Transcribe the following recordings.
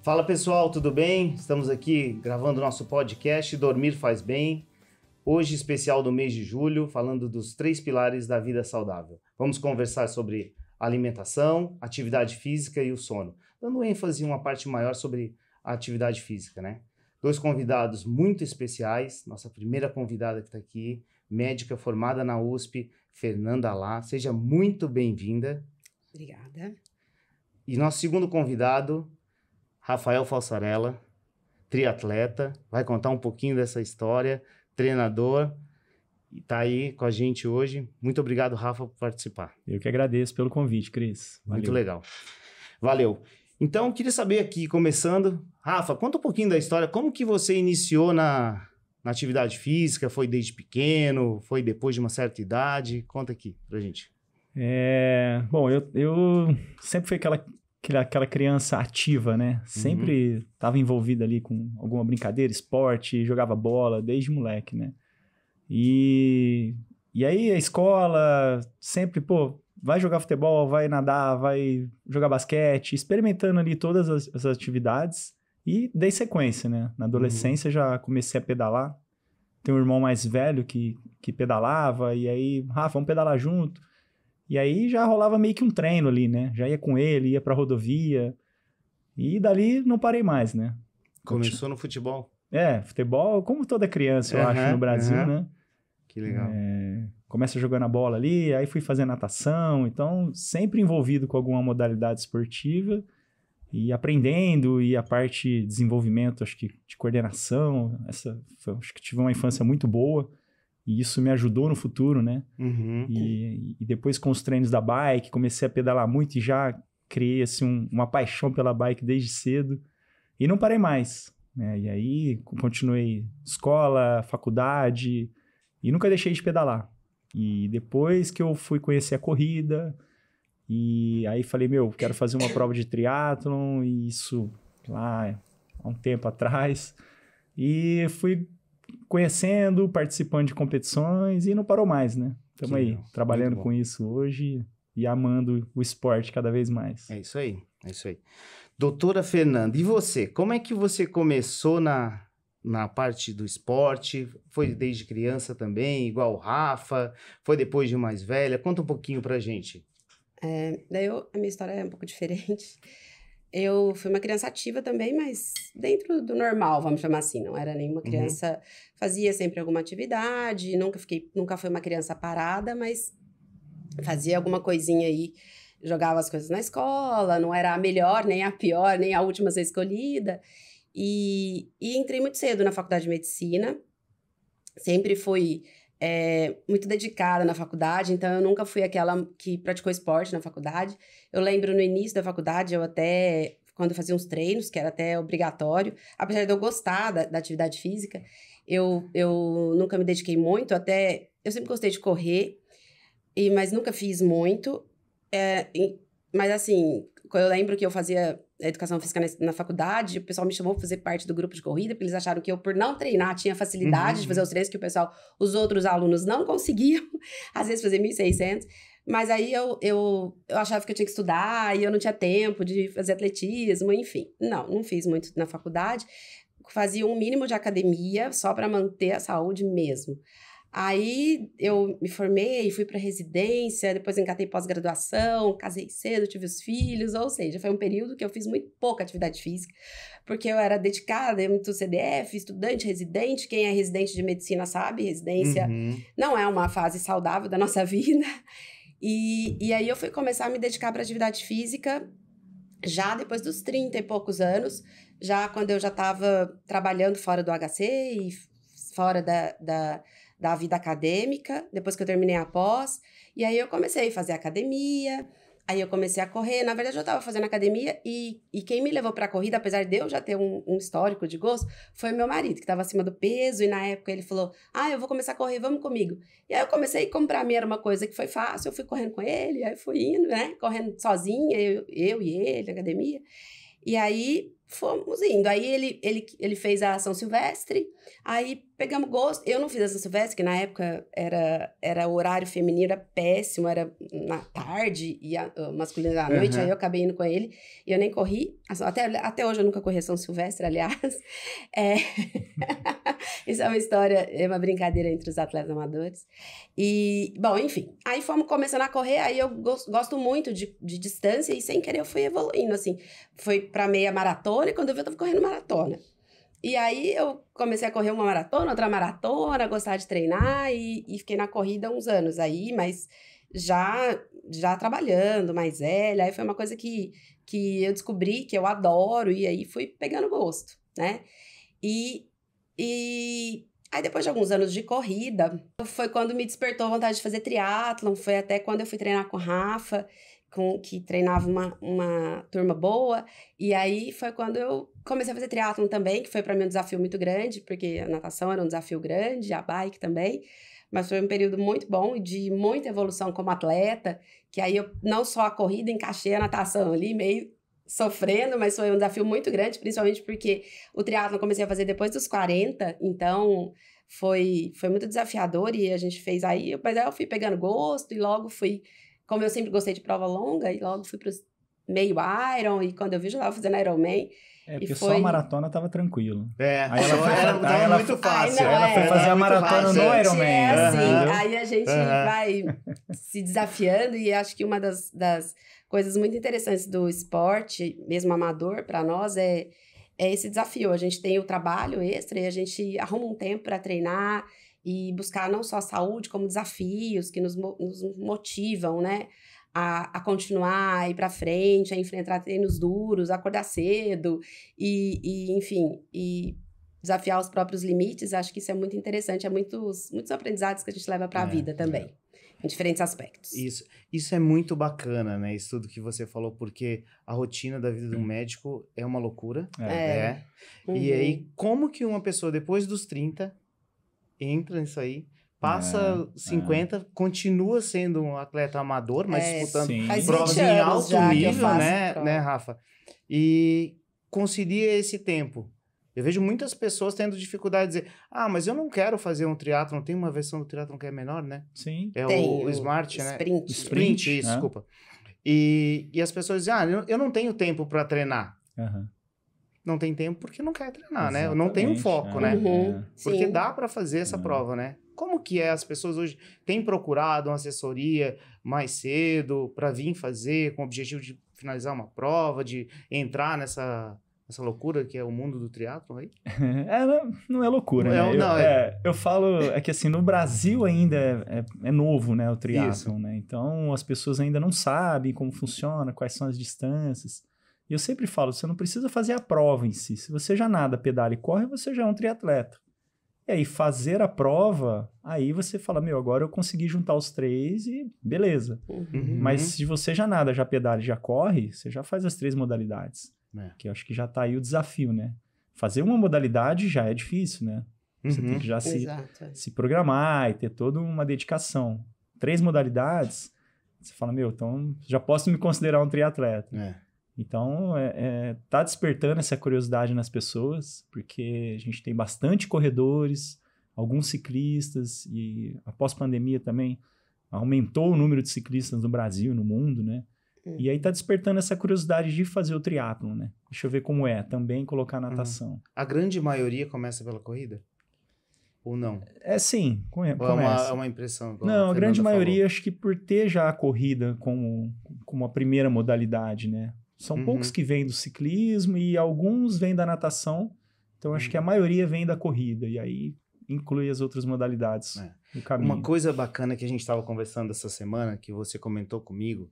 Fala pessoal, tudo bem? Estamos aqui gravando nosso podcast Dormir Faz Bem. Hoje especial do mês de julho, falando dos 3 pilares da vida saudável. Vamos conversar sobre alimentação, atividade física e o sono, dando ênfase em uma parte maior sobre a atividade física, né? 2 convidados muito especiais. Nossa primeira convidada que está aqui, médica formada na USP, Fernanda Lá. Seja muito bem-vinda. Obrigada. E nosso segundo convidado, Rafael Falsarella, triatleta, vai contar um pouquinho dessa história, treinador, e está aí com a gente hoje. Muito obrigado, Rafa, por participar. Eu que agradeço pelo convite, Cris. Valeu. Muito legal. Valeu. Então, eu queria saber aqui, começando, Rafa, conta um pouquinho da história, como que você iniciou na atividade física? Foi desde pequeno? Foi depois de uma certa idade? Conta aqui pra gente. Bom, eu sempre fui aquela criança ativa, né? Sempre estava envolvido ali com alguma brincadeira, esporte, jogava bola desde moleque, né? E aí a escola sempre, vai jogar futebol, vai nadar, vai jogar basquete, experimentando ali todas as atividades e dei sequência, né? Na adolescência já comecei a pedalar. Tem um irmão mais velho que pedalava e aí, Rafa, vamos pedalar junto. E aí já rolava meio que um treino ali, né? Já ia com ele, ia pra rodovia. E dali não parei mais, né? Começou no futebol? Futebol, como toda criança, eu acho, no Brasil, né? Que legal. Começa jogando a bola ali, aí fui fazer natação. Então, sempre envolvido com alguma modalidade esportiva. E aprendendo, e a parte de desenvolvimento, acho que de coordenação. Acho que tive uma infância muito boa. E isso me ajudou no futuro, né? E depois com os treinos da bike, comecei a pedalar muito e já criei assim, uma paixão pela bike desde cedo. E não parei mais, né? E aí continuei escola, faculdade e nunca deixei de pedalar. E depois que eu fui conhecer a corrida, e aí falei, quero fazer uma prova de triatlon, e isso lá há um tempo atrás. E fui conhecendo, participando de competições e não parou mais, né? Estamos aí, trabalhando com isso hoje e amando o esporte cada vez mais. É isso aí. Doutora Fernanda, e você? Como é que você começou na parte do esporte? Foi desde criança também, igual o Rafa? Foi depois de mais velha? Conta um pouquinho pra gente. A minha história é um pouco diferente. Eu fui uma criança ativa também, mas dentro do normal, vamos chamar assim. Não era nenhuma criança... Fazia sempre alguma atividade, nunca fui uma criança parada, mas fazia alguma coisinha aí. Jogava as coisas na escola, não era a melhor, nem a pior, nem a última a ser escolhida. E entrei muito cedo na faculdade de medicina. Sempre fui muito dedicada na faculdade, então eu nunca fui aquela que praticou esporte na faculdade. Eu lembro no início da faculdade, quando eu fazia uns treinos, que era até obrigatório, apesar de eu gostar da atividade física, eu nunca me dediquei muito, eu sempre gostei de correr, mas nunca fiz muito. Mas assim, eu lembro que eu fazia educação física na faculdade, o pessoal me chamou para fazer parte do grupo de corrida, porque eles acharam que eu, por não treinar, tinha facilidade de fazer os treinos que os outros alunos não conseguiam, às vezes fazer 1.600, mas aí eu achava que eu tinha que estudar e eu não tinha tempo de fazer atletismo, enfim. Não fiz muito na faculdade, fazia um mínimo de academia só para manter a saúde mesmo. Aí eu me formei, fui para residência, depois encatei pós-graduação, casei cedo, tive os filhos, ou seja, foi um período que eu fiz muito pouca atividade física, porque eu era dedicada, muito CDF, estudante, residente. Quem é residente de medicina sabe, residência não é uma fase saudável da nossa vida. E aí eu fui começar a me dedicar para atividade física já depois dos 30 e poucos anos, já quando eu já estava trabalhando fora do HC e fora da vida acadêmica, depois que eu terminei a pós. E aí eu comecei a fazer academia, aí eu comecei a correr. Na verdade, eu estava fazendo academia e quem me levou para a corrida, apesar de eu já ter um histórico de gosto, foi meu marido, que estava acima do peso. E na época ele falou, eu vou começar a correr, vamos comigo. E aí eu comecei, como para mim era uma coisa que foi fácil, eu fui correndo com ele, aí fui indo, né, correndo sozinha, eu e ele na academia. E aí fomos indo. Aí ele fez a São Silvestre, aí pegamos gosto. Eu não fiz a São Silvestre, que na época era o horário feminino, era péssimo, era na tarde e o masculino à noite, aí eu acabei indo com ele. E eu nem corri, até hoje eu nunca corri a São Silvestre, aliás. Isso é uma história, é uma brincadeira entre os atletas amadores. E, bom, enfim, aí fomos começando a correr, aí eu gosto muito de distância e sem querer eu fui evoluindo, assim. Foi pra meia maratona e quando eu vi eu tava correndo maratona. E aí eu comecei a correr uma maratona, outra maratona, gostar de treinar e fiquei na corrida há uns anos aí, mas já trabalhando, mais velha. Aí foi uma coisa que eu descobri que eu adoro e aí fui pegando gosto, né? E aí depois de alguns anos de corrida, foi quando me despertou a vontade de fazer triatlon, foi até quando eu fui treinar com o Rafa, que treinava uma turma boa, e aí foi quando eu comecei a fazer triatlon também, que foi para mim um desafio muito grande, porque a natação era um desafio grande, a bike também, mas foi um período muito bom e de muita evolução como atleta, que aí eu não só a corrida, encaixei a natação ali, meio sofrendo, mas foi um desafio muito grande, principalmente porque o triatlon eu comecei a fazer depois dos 40, então foi muito desafiador e a gente fez aí, mas aí eu fui pegando gosto e logo fui. Como eu sempre gostei de prova longa, e logo fui para os meio Iron, e quando eu vi, já estava fazendo Ironman. Porque só a maratona tava tranquilo. Aí ela foi muito fácil. Ela foi fazer a maratona no Ironman. Aí a gente vai se desafiando, e acho que uma das coisas muito interessantes do esporte, mesmo amador, para nós, é esse desafio. A gente tem o trabalho extra e a gente arruma um tempo para treinar, e buscar não só a saúde, como desafios que nos motivam, né? A continuar, a ir para frente, a enfrentar treinos duros, a acordar cedo enfim, desafiar os próprios limites. Acho que isso é muito interessante, é muitos aprendizados que a gente leva para a vida também, em diferentes aspectos. Isso é muito bacana, né? Isso tudo que você falou, porque a rotina da vida de um médico é uma loucura. E aí, como que uma pessoa, depois dos 30... entra nisso aí, passa 50, continua sendo um atleta amador, mas disputando provas em alto nível, né, Rafa? E concilia esse tempo. Eu vejo muitas pessoas tendo dificuldade de dizer, mas eu não quero fazer um triatlon, tem uma versão do triatlon que é menor, né? Sim. É o Smart, né? Sprint, isso, desculpa. E as pessoas dizem, eu não tenho tempo para treinar. Não tem tempo porque não quer treinar, né? Eu não tenho um foco, né? Porque dá para fazer essa prova, né? Como que as pessoas hoje têm procurado uma assessoria mais cedo para vir fazer com o objetivo de finalizar uma prova, de entrar nessa loucura que é o mundo do triatlon aí? Não é loucura, né? Eu falo, que assim, no Brasil ainda é novo, né, o triatlon, né? Então as pessoas ainda não sabem como funciona, quais são as distâncias. E eu sempre falo, você não precisa fazer a prova em si. Se você já nada, pedala e corre, você já é um triatleta. E aí, fazer a prova, aí você fala, agora eu consegui juntar os 3 e beleza. Mas se você já nada, já pedala e já corre, você já faz as 3 modalidades. Que eu acho que já tá aí o desafio, né? Fazer uma modalidade já é difícil, né? Você tem que já se programar e ter toda uma dedicação. 3 modalidades, você fala, então já posso me considerar um triatleta. Então, tá despertando essa curiosidade nas pessoas, porque a gente tem bastante corredores, alguns ciclistas, e após pandemia também aumentou o número de ciclistas no Brasil, no mundo, né? E aí tá despertando essa curiosidade de fazer o triatlon, né? Deixa eu ver como também colocar natação. A grande maioria começa pela corrida? Ou não? Sim, começa. É uma impressão? Não, a grande maioria, acho que por ter já a corrida como a primeira modalidade, né? São poucos que vêm do ciclismo e alguns vêm da natação. Então, acho que a maioria vem da corrida. E aí, inclui as outras modalidades no caminho. Uma coisa bacana que a gente estava conversando essa semana, que você comentou comigo,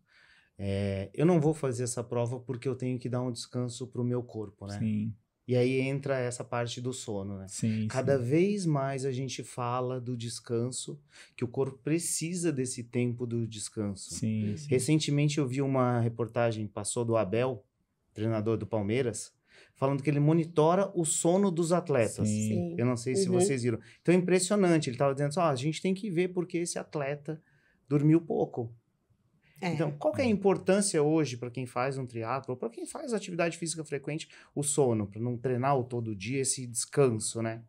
eu não vou fazer essa prova porque eu tenho que dar um descanso para o meu corpo, né? Sim. E aí entra essa parte do sono, né? Sim, Cada vez mais a gente fala do descanso, que o corpo precisa desse tempo do descanso. Sim. Recentemente eu vi uma reportagem, passou do Abel, treinador do Palmeiras, falando que ele monitora o sono dos atletas. Sim. Eu não sei se vocês viram. Então é impressionante, ele estava dizendo a gente tem que ver porque esse atleta dormiu pouco. Então, qual que é a importância hoje para quem faz um triatlo, ou para quem faz atividade física frequente, o sono, para não treinar todo dia, esse descanso, né?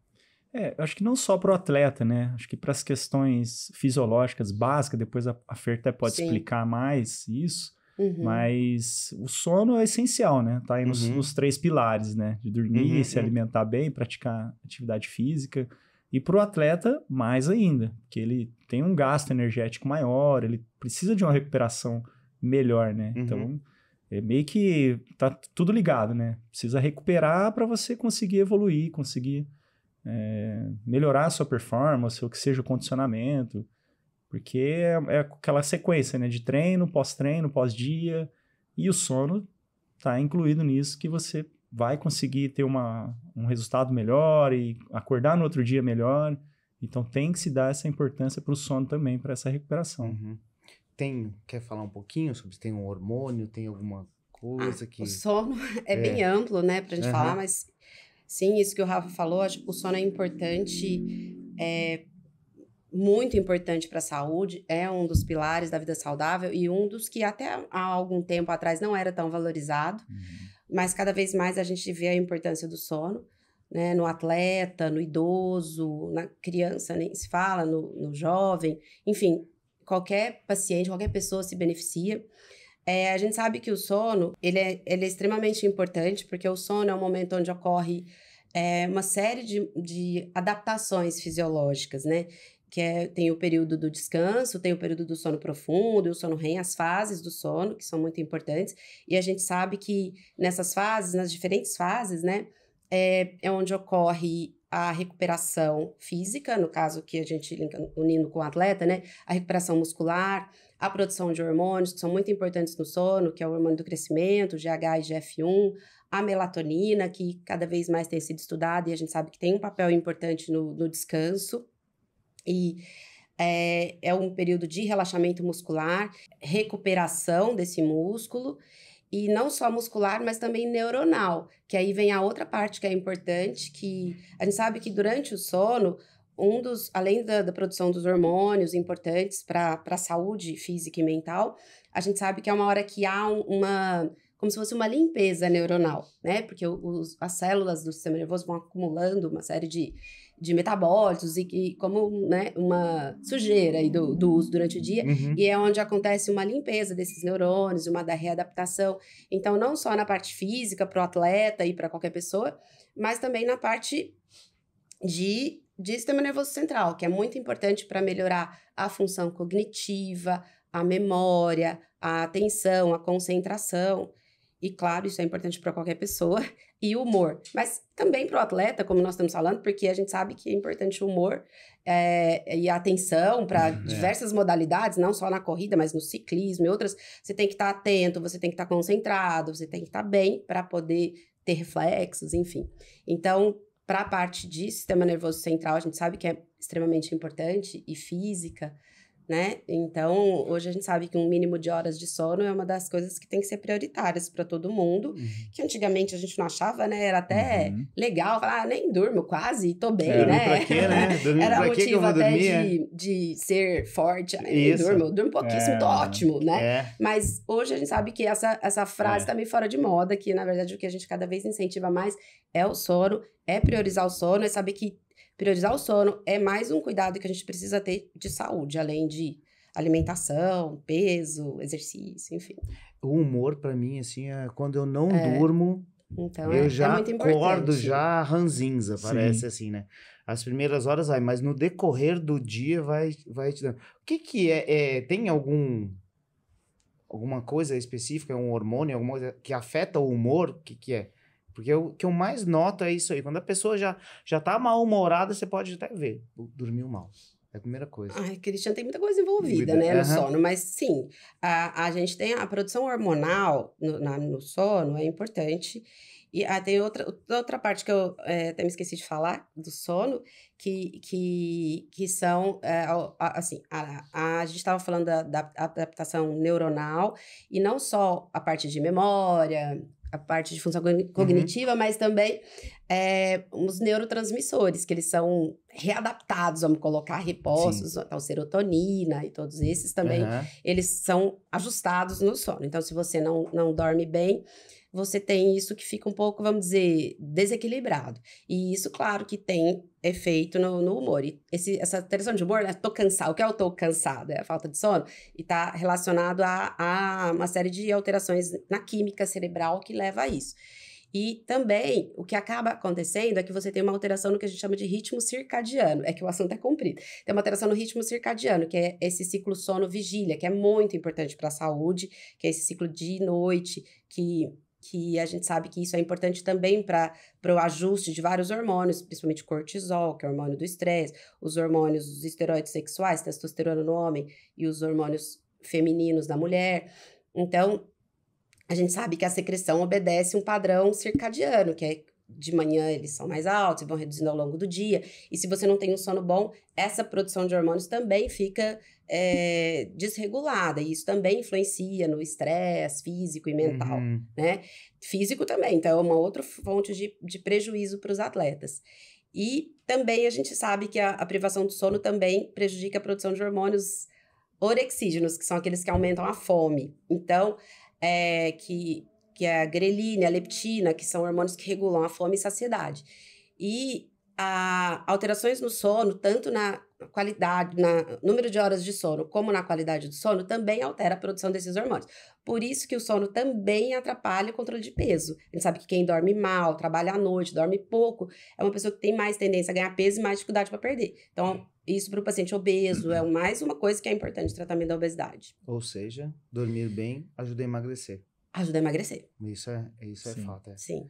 Eu acho que não só para o atleta, né? Acho que para as questões fisiológicas básicas, depois a Fer até pode Sim. explicar mais isso, Uhum. mas o sono é essencial, né? Tá aí nos 3 pilares, né? De dormir, se alimentar bem, praticar atividade física. E para o atleta, mais ainda, porque ele tem um gasto energético maior, ele precisa de uma recuperação melhor, né? Então, é meio que tá tudo ligado, né? Precisa recuperar para você conseguir evoluir, conseguir melhorar a sua performance, ou que seja o condicionamento, porque é aquela sequência, né, de treino, pós-dia, e o sono está incluído nisso, que você vai conseguir ter um resultado melhor e acordar no outro dia melhor. Então tem que se dar essa importância para o sono também, para essa recuperação. Quer falar um pouquinho sobre se tem um hormônio, tem alguma coisa que... O sono é bem amplo, né, pra gente falar, mas sim, isso que o Rafa falou, acho que o sono é importante, muito importante para a saúde, é um dos pilares da vida saudável e um dos que até há algum tempo atrás não era tão valorizado, mas cada vez mais a gente vê a importância do sono, né, no atleta, no idoso, na criança, nem se fala, no jovem, enfim, qualquer paciente, qualquer pessoa se beneficia. A gente sabe que o sono, ele é extremamente importante, porque o sono é um momento onde ocorre uma série de adaptações fisiológicas, né? Tem o período do descanso, tem o período do sono profundo, e o sono REM, as fases do sono, que são muito importantes. E a gente sabe que nessas fases, nas diferentes fases, né? É onde ocorre a recuperação física, no caso que a gente linka unindo com o atleta, né? A recuperação muscular, a produção de hormônios, que são muito importantes no sono, que é o hormônio do crescimento, GH e GF1, a melatonina, que cada vez mais tem sido estudada e a gente sabe que tem um papel importante no descanso. E é um período de relaxamento muscular, recuperação desse músculo, e não só muscular, mas também neuronal, que aí vem a outra parte que é importante, que a gente sabe que durante o sono, além da produção dos hormônios importantes para a saúde física e mental, a gente sabe que é uma hora que há como se fosse uma limpeza neuronal, né? Porque as células do sistema nervoso vão acumulando uma série de metabólitos e como, né, uma sujeira aí do uso durante o dia, e é onde acontece uma limpeza desses neurônios, uma da readaptação. Então, não só na parte física para o atleta e para qualquer pessoa, mas também na parte de sistema nervoso central, que é muito importante para melhorar a função cognitiva, a memória, a atenção, a concentração. E, claro, isso é importante para qualquer pessoa. E o humor. Mas também para o atleta, como nós estamos falando, porque a gente sabe que é importante o humor e a atenção para diversas modalidades, não só na corrida, mas no ciclismo e outras. Você tem que estar atento, você tem que estar concentrado, você tem que estar bem para poder ter reflexos, enfim. Então, para a parte de sistema nervoso central, a gente sabe que é extremamente importante e física, né? Então, hoje a gente sabe que um mínimo de horas de sono é uma das coisas que tem que ser prioritárias para todo mundo, que antigamente a gente não achava, né? Era até legal, falar, nem durmo quase, tô bem, né? Pra quê, né? Dormir Era pra motivo que eu vou até dormir, de ser forte. Nem durmo, eu durmo pouquíssimo, tô ótimo, né? Mas hoje a gente sabe que essa frase tá meio fora de moda, que na verdade o que a gente cada vez incentiva mais é o sono, é priorizar o sono, é saber que priorizar o sono é mais um cuidado que a gente precisa ter de saúde, além de alimentação, peso, exercício, enfim. O humor, pra mim, assim, é quando eu não durmo, então, eu já muito acordo importante. já ranzinza, parece assim, né? As primeiras horas vai, mas no decorrer do dia vai te dando. O que é? Tem alguma coisa específica, um hormônio, alguma coisa que afeta o humor? O que é? Porque o que eu mais noto é isso aí. Quando a pessoa já tá mal-humorada, você pode até ver. Dormiu mal. É a primeira coisa. Ai, Cristian, tem muita coisa envolvida, né, no sono. Mas, sim, a gente tem a produção hormonal no sono, é importante. E tem outra parte que eu até me esqueci de falar, do sono, que são, assim, a gente estava falando da adaptação neuronal, e não só a parte de memória, a parte de função cognitiva, mas também os neurotransmissores, que eles são readaptados, vamos colocar, repostos, então serotonina e todos esses também, eles são ajustados no sono. Então, se você não dorme bem, você tem isso que fica um pouco, vamos dizer, desequilibrado. E isso, claro, que tem efeito no humor. E essa alteração de humor, né? Tô cansado. O que é o tô cansado? É a falta de sono. E tá relacionado a uma série de alterações na química cerebral que leva a isso. E também, o que acaba acontecendo é que você tem uma alteração no que a gente chama de ritmo circadiano. É que o assunto é comprido. Tem uma alteração no ritmo circadiano, que é esse ciclo sono-vigília, que é muito importante para a saúde, que é esse ciclo dia-noite, que a gente sabe que isso é importante também para o ajuste de vários hormônios, principalmente cortisol, que é o hormônio do estresse, os hormônios, os esteroides sexuais, testosterona no homem, e os hormônios femininos na mulher. Então, a gente sabe que a secreção obedece um padrão circadiano, que é de manhã eles são mais altos e vão reduzindo ao longo do dia. E se você não tem um sono bom, essa produção de hormônios também fica desregulada. E isso também influencia no estresse físico e mental, né? Físico também, então é uma outra fonte de prejuízo para os atletas. E também a gente sabe que a privação do sono também prejudica a produção de hormônios orexígenos, que são aqueles que aumentam a fome. Então, que é a grelina, a leptina, que são hormônios que regulam a fome e saciedade. E alterações no sono, tanto na qualidade, no número de horas de sono, como na qualidade do sono, também altera a produção desses hormônios. Por isso que o sono também atrapalha o controle de peso. A gente sabe que quem dorme mal, trabalha à noite, dorme pouco, é uma pessoa que tem mais tendência a ganhar peso e mais dificuldade para perder. Então, isso para o paciente obeso é mais uma coisa que é importante no tratamento da obesidade. Ou seja, dormir bem ajuda a emagrecer. Ajuda a emagrecer. Isso é fato. Sim.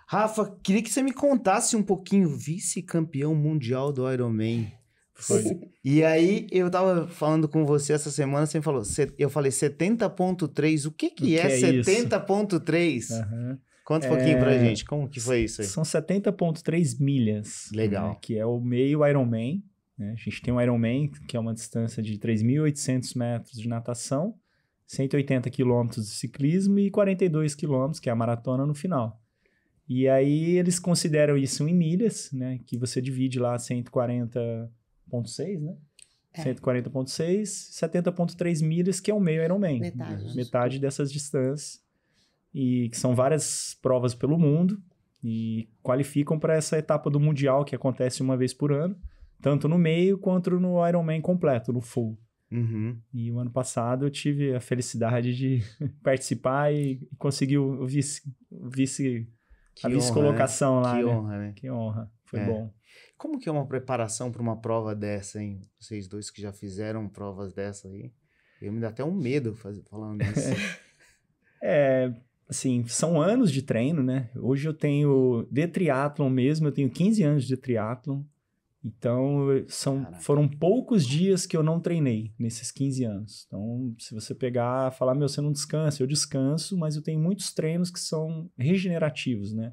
Rafa, queria que você me contasse um pouquinho, vice-campeão mundial do Ironman. Foi. E aí, eu tava falando com você essa semana, você me falou, eu falei 70.3, o que é 70.3? Uhum. Conta um pouquinho pra gente, como que foi isso aí? São 70.3 milhas. Legal. Né, que é o meio Ironman. Né? A gente tem um Ironman, que é uma distância de 3.800 metros de natação, 180 quilômetros de ciclismo e 42 quilômetros, que é a maratona no final. E aí eles consideram isso em milhas, né? Que você divide lá 140.6, né? 140.6, 70.3 milhas, que é o meio Ironman. Metade dessas distâncias. E que são várias provas pelo mundo e qualificam para essa etapa do Mundial, que acontece uma vez por ano, tanto no meio quanto no Ironman completo, no full. Uhum. E o ano passado eu tive a felicidade de participar e conseguir a vice-colocação, né? Lá. Que honra, né? Que honra. Foi bom. Como que é uma preparação para uma prova dessa, hein? Vocês dois que já fizeram provas dessa aí. Eu me dá até um medo falando isso. Assim, são anos de treino, né? Hoje eu tenho, de triatlon mesmo, eu tenho 15 anos de triatlon. Então, foram poucos dias que eu não treinei nesses 15 anos. Então, se você pegar e falar, você não descansa, eu descanso, mas eu tenho muitos treinos que são regenerativos, né?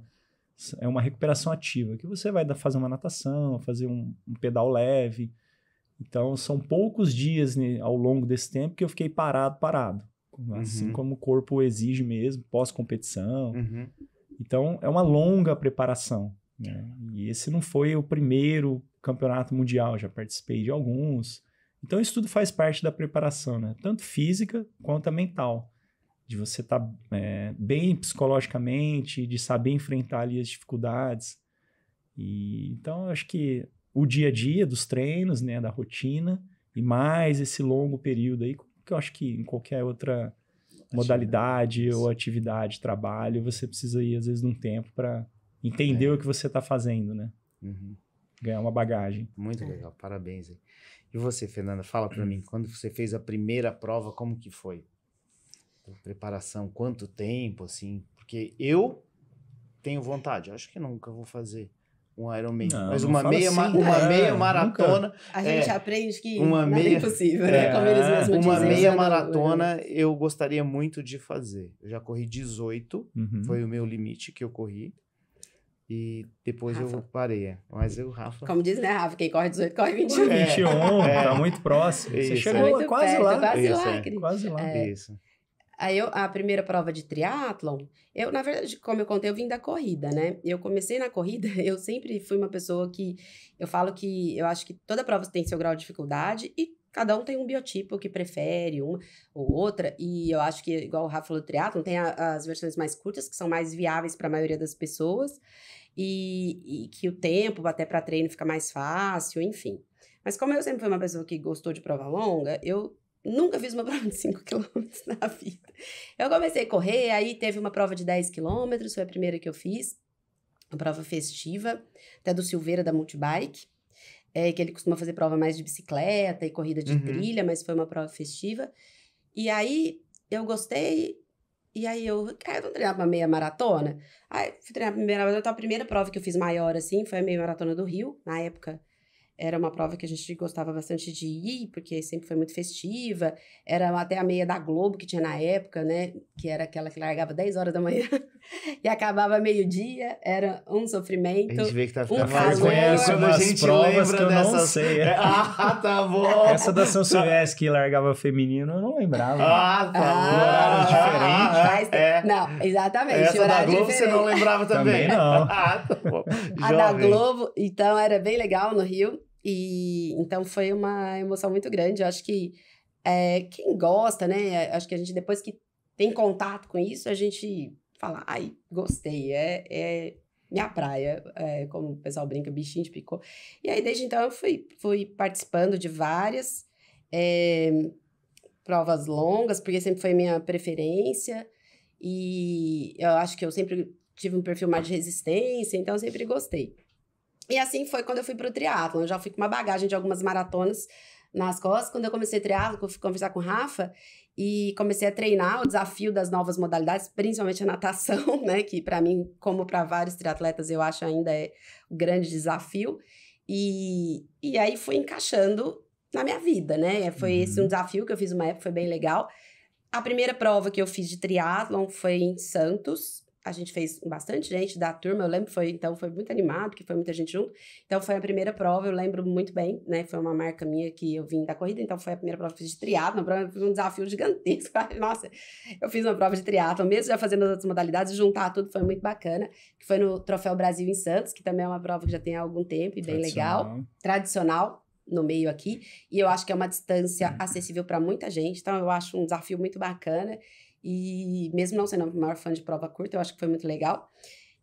É uma recuperação ativa, que você vai fazer uma natação, fazer um pedal leve. Então, são poucos dias ao longo desse tempo que eu fiquei parado. Assim como o corpo exige mesmo, pós-competição. Uhum. Então, é uma longa preparação. Né? E esse não foi o primeiro campeonato mundial, já participei de alguns. Então, isso tudo faz parte da preparação, né? Tanto física quanto a mental. De você estar bem psicologicamente, de saber enfrentar ali as dificuldades. Então, eu acho que o dia a dia dos treinos, né, da rotina, e mais esse longo período aí, que eu acho que em qualquer outra modalidade ou atividade, trabalho, você precisa ir, às vezes, de um tempo para entender o que você está fazendo, né? Uhum. Ganhar uma bagagem. Muito legal, parabéns aí. E você, Fernanda, fala para mim, quando você fez a primeira prova, como que foi? A preparação, quanto tempo, assim? Porque eu tenho vontade, acho que nunca vou fazer um Ironman, mas uma meia maratona. Nunca. A gente aprende que uma nada é impossível, né? Como eles mesmos dizem. Uma meia maratona eu gostaria muito de fazer. Eu já corri 18, foi o meu limite que eu corri. E depois Rafa. eu parei. Mas eu, Rafa... Como diz, né, Rafa? Quem corre 18, corre 21. 21, tá muito próximo. Você chegou muito quase perto, lá. Quase lá. Isso. Aí a primeira prova de triatlon, na verdade, como eu contei, eu vim da corrida, né? Eu comecei na corrida, eu sempre fui uma pessoa que... Eu falo que eu acho que toda prova tem seu grau de dificuldade e cada um tem um biotipo que prefere uma ou outra, e eu acho que, igual o Rafa falou do triatlon, tem as versões mais curtas, que são mais viáveis para a maioria das pessoas, e que o tempo até para treino fica mais fácil, enfim. Mas como eu sempre fui uma pessoa que gostou de prova longa, eu nunca fiz uma prova de 5 quilômetros na vida. Eu comecei a correr, aí teve uma prova de 10 quilômetros, foi a primeira que eu fiz, uma prova festiva, até do Silveira, da Multibike, que ele costuma fazer prova mais de bicicleta e corrida de trilha, mas foi uma prova festiva. E aí, eu gostei, e aí vamos treinar pra meia maratona? Aí, fui treinar pra meia maratona, então a primeira prova que eu fiz maior, assim, foi a meia maratona do Rio, na época. Era uma prova que a gente gostava bastante de ir, porque sempre foi muito festiva. Era até a meia da Globo, que tinha na época, né? Que era aquela que largava 10 horas da manhã e acabava meio-dia. Era um sofrimento. A gente vê que tá ficando mais conhece quando a umas gente provas que eu lembra não dessas... sei. Tá bom. Essa da São Silvestre que largava feminino, eu não lembrava. Tá horário diferente. Não, exatamente. Essa da Globo diferente. você não lembrava também? Também não. Tá bom. A da Globo, então era bem legal no Rio. E então foi uma emoção muito grande. Eu acho que quem gosta, né? Acho que a gente, depois que tem contato com isso, a gente fala, ai, gostei, é minha praia, como o pessoal brinca, bichinho de picô. E aí, desde então, eu fui participando de várias provas longas, porque sempre foi minha preferência. E eu acho que eu sempre tive um perfil mais de resistência, então eu sempre gostei. E assim foi quando eu fui pro triatlon. Eu já fui com uma bagagem de algumas maratonas nas costas. Quando eu comecei triatlon, eu fui conversar com o Rafa e comecei a treinar o desafio das novas modalidades, principalmente a natação, né? Que para mim, como para vários triatletas, eu acho ainda é o grande desafio. E aí fui encaixando na minha vida, né? Foi esse um desafio que eu fiz uma época, foi bem legal. A primeira prova que eu fiz de triatlon foi em Santos. A gente fez bastante gente da turma, eu lembro que foi muito animado, porque foi muita gente junto. Então, foi a primeira prova, eu lembro muito bem, né? Foi uma marca minha que eu vim da corrida, então foi a primeira prova que eu fiz de triatlon, foi um desafio gigantesco. Nossa, eu fiz uma prova de triatlon, mesmo já fazendo as outras modalidades, juntar tudo foi muito bacana, que foi no Troféu Brasil em Santos, que também é uma prova que já tem há algum tempo e bem legal. Tradicional, no meio aqui, e eu acho que é uma distância acessível para muita gente, então eu acho um desafio muito bacana. E mesmo não sendo a maior fã de prova curta, eu acho que foi muito legal.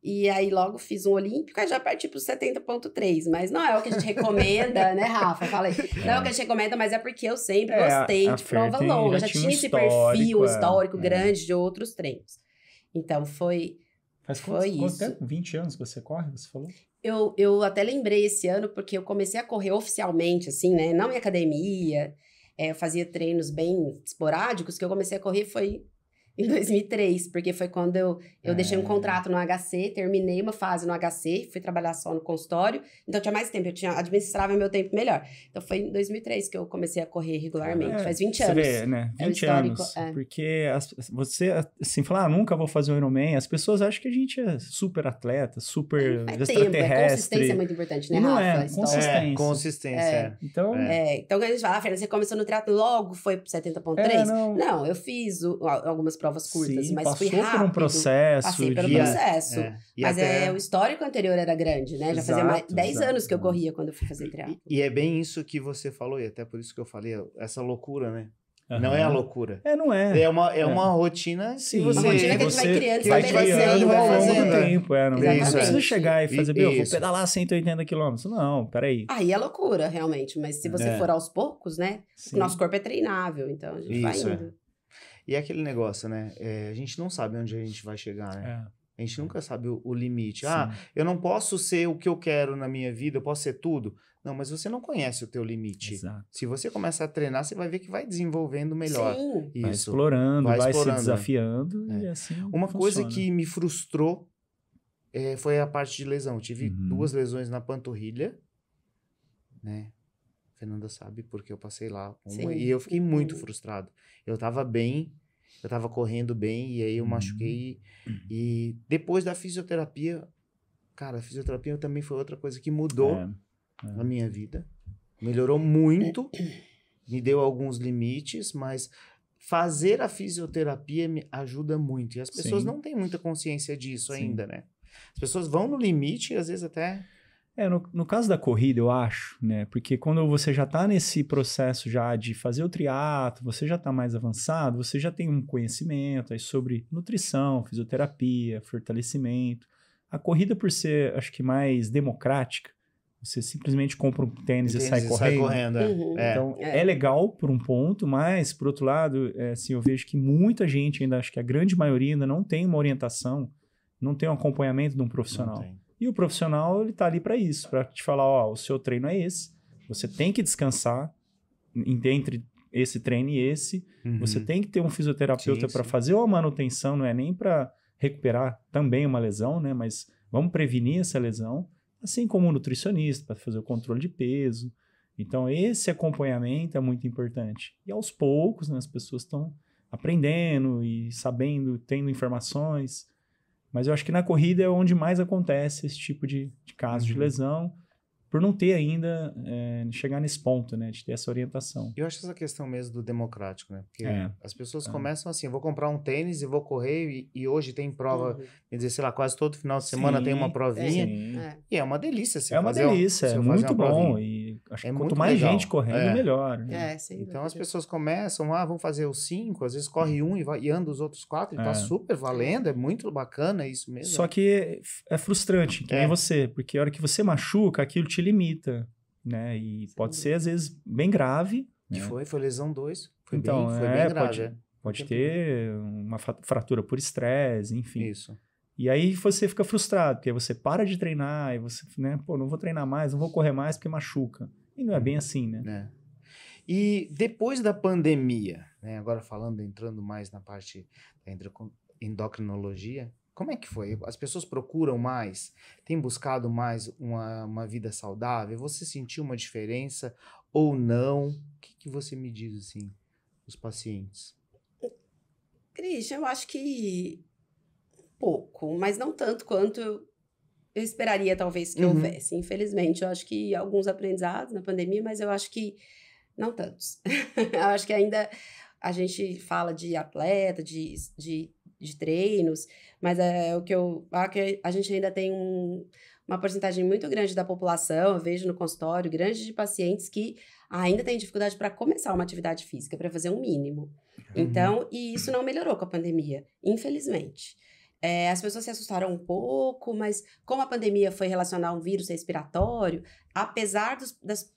E aí logo fiz um olímpico, aí já parti pro 70.3, mas não é o que a gente recomenda, né, Rafa? Fala aí. Não é o que a gente recomenda, mas é porque eu sempre gostei de prova longa. Já tinha esse perfil histórico grande de outros treinos. Então foi quanto tempo? 20 anos que você corre, você falou? Eu até lembrei esse ano, porque eu comecei a correr oficialmente, assim, né? Não em academia, eu fazia treinos bem esporádicos, que eu comecei a correr foi em 2003, porque foi quando eu deixei um contrato no HC, terminei uma fase no HC, fui trabalhar só no consultório, então tinha mais tempo, administrava meu tempo melhor. Então foi em 2003 que eu comecei a correr regularmente, faz 20 anos. Você vê, né? 20 anos, porque você, assim, falar, nunca vou fazer um Ironman, as pessoas acham que a gente é super atleta, super extraterrestre. Consistência é muito importante, né, Rafa? Não é, consistência. Então, então quando a gente fala, Fernanda, você começou no triatlo logo, foi pro 70.3? Não, eu fiz algumas provas curtas, mas fui rápido. Passei pelo processo. Passei pelo processo. Mas o histórico anterior era grande, né? Já fazia mais 10 anos que eu corria quando eu fui fazer triatlo. E é bem isso que você falou, e até por isso que eu falei, essa loucura, né? Não é a loucura. Não é. É uma rotina. Sim, uma rotina que a gente vai criando, vai estabelecendo, vai fazendo tempo. Não precisa chegar e fazer, vou pedalar 180 quilômetros. Não, peraí. Aí é loucura, realmente. Mas se você for aos poucos, né? O nosso corpo é treinável, então a gente vai indo. E é aquele negócio, né? A gente não sabe onde a gente vai chegar, né? A gente nunca sabe o limite. Eu não posso ser o que eu quero na minha vida, eu posso ser tudo. Não, mas você não conhece o teu limite. Exato. Se você começar a treinar, você vai ver que vai desenvolvendo melhor. Sim. Isso. Vai explorando, vai se desafiando e assim Uma funciona. coisa que me frustrou foi a parte de lesão. Eu tive 2 lesões na panturrilha, né? A Fernanda sabe porque eu passei lá com uma, e eu fiquei muito frustrado. Eu tava bem, eu tava correndo bem, e aí eu machuquei. E depois da fisioterapia, cara, a fisioterapia também foi outra coisa que mudou na minha vida. Melhorou muito, me deu alguns limites, mas fazer a fisioterapia me ajuda muito. E as pessoas não têm muita consciência disso ainda, né? As pessoas vão no limite e às vezes até No caso da corrida, eu acho, né? Porque quando você já está nesse processo já de fazer o triatlo, você já está mais avançado, você já tem um conhecimento aí sobre nutrição, fisioterapia, fortalecimento. A corrida, por ser, acho que mais democrática, você simplesmente compra um tênis e sai correndo. Sai correndo, Então, é legal por um ponto, mas, por outro lado, assim, eu vejo que muita gente ainda, acho que a grande maioria ainda não tem uma orientação, não tem um acompanhamento de um profissional. E o profissional, ele tá ali para isso, para te falar, ó, o seu treino é esse, você tem que descansar entre esse treino e esse, você tem que ter um fisioterapeuta para fazer uma manutenção, não é nem para recuperar também uma lesão, né? Mas vamos prevenir essa lesão, assim como um nutricionista para fazer o controle de peso. Então, esse acompanhamento é muito importante. E aos poucos, né, as pessoas estão aprendendo e sabendo, tendo informações. Mas eu acho que na corrida é onde mais acontece esse tipo de caso de lesão, por não ter ainda, chegar nesse ponto, né, de ter essa orientação. Eu acho essa questão mesmo do democrático, né? Porque as pessoas começam assim, eu vou comprar um tênis e vou correr, e hoje tem prova, quer dizer, sei lá, quase todo final de semana tem uma provinha, e é uma delícia. É uma delícia, é muito bom, e acho que quanto mais gente correndo, melhor. Né? Então as pessoas começam, vão fazer os 5, às vezes corre um e anda os outros 4, e tá super valendo, é muito bacana isso mesmo. Só que é frustrante, que nem você, porque a hora que você machuca, aquilo te limita, né? E pode ser, às vezes, bem grave. Né? Foi lesão 2. Foi então, bem grave. Pode ter uma fratura por estresse, enfim. Isso. E aí você fica frustrado, porque você para de treinar e você, né? Pô, não vou treinar mais, não vou correr mais porque machuca. E não é bem assim, né? E depois da pandemia, né? Agora entrando mais na parte da endocrinologia, como é que foi? As pessoas procuram mais? Têm buscado mais uma vida saudável? Você sentiu uma diferença ou não? O que você me diz, assim, os pacientes? Christian, eu acho que pouco, mas não tanto quanto eu esperaria, talvez, que houvesse. Infelizmente, eu acho que alguns aprendizados na pandemia, mas eu acho que não tantos. Eu acho que ainda a gente fala de atleta, de treinos, mas a gente ainda tem uma porcentagem muito grande da população, eu vejo no consultório, grande de pacientes que ainda tem dificuldade para começar uma atividade física, para fazer um mínimo. Então, e isso não melhorou com a pandemia, infelizmente. As pessoas se assustaram um pouco, mas como a pandemia foi relacionada a um vírus respiratório, apesar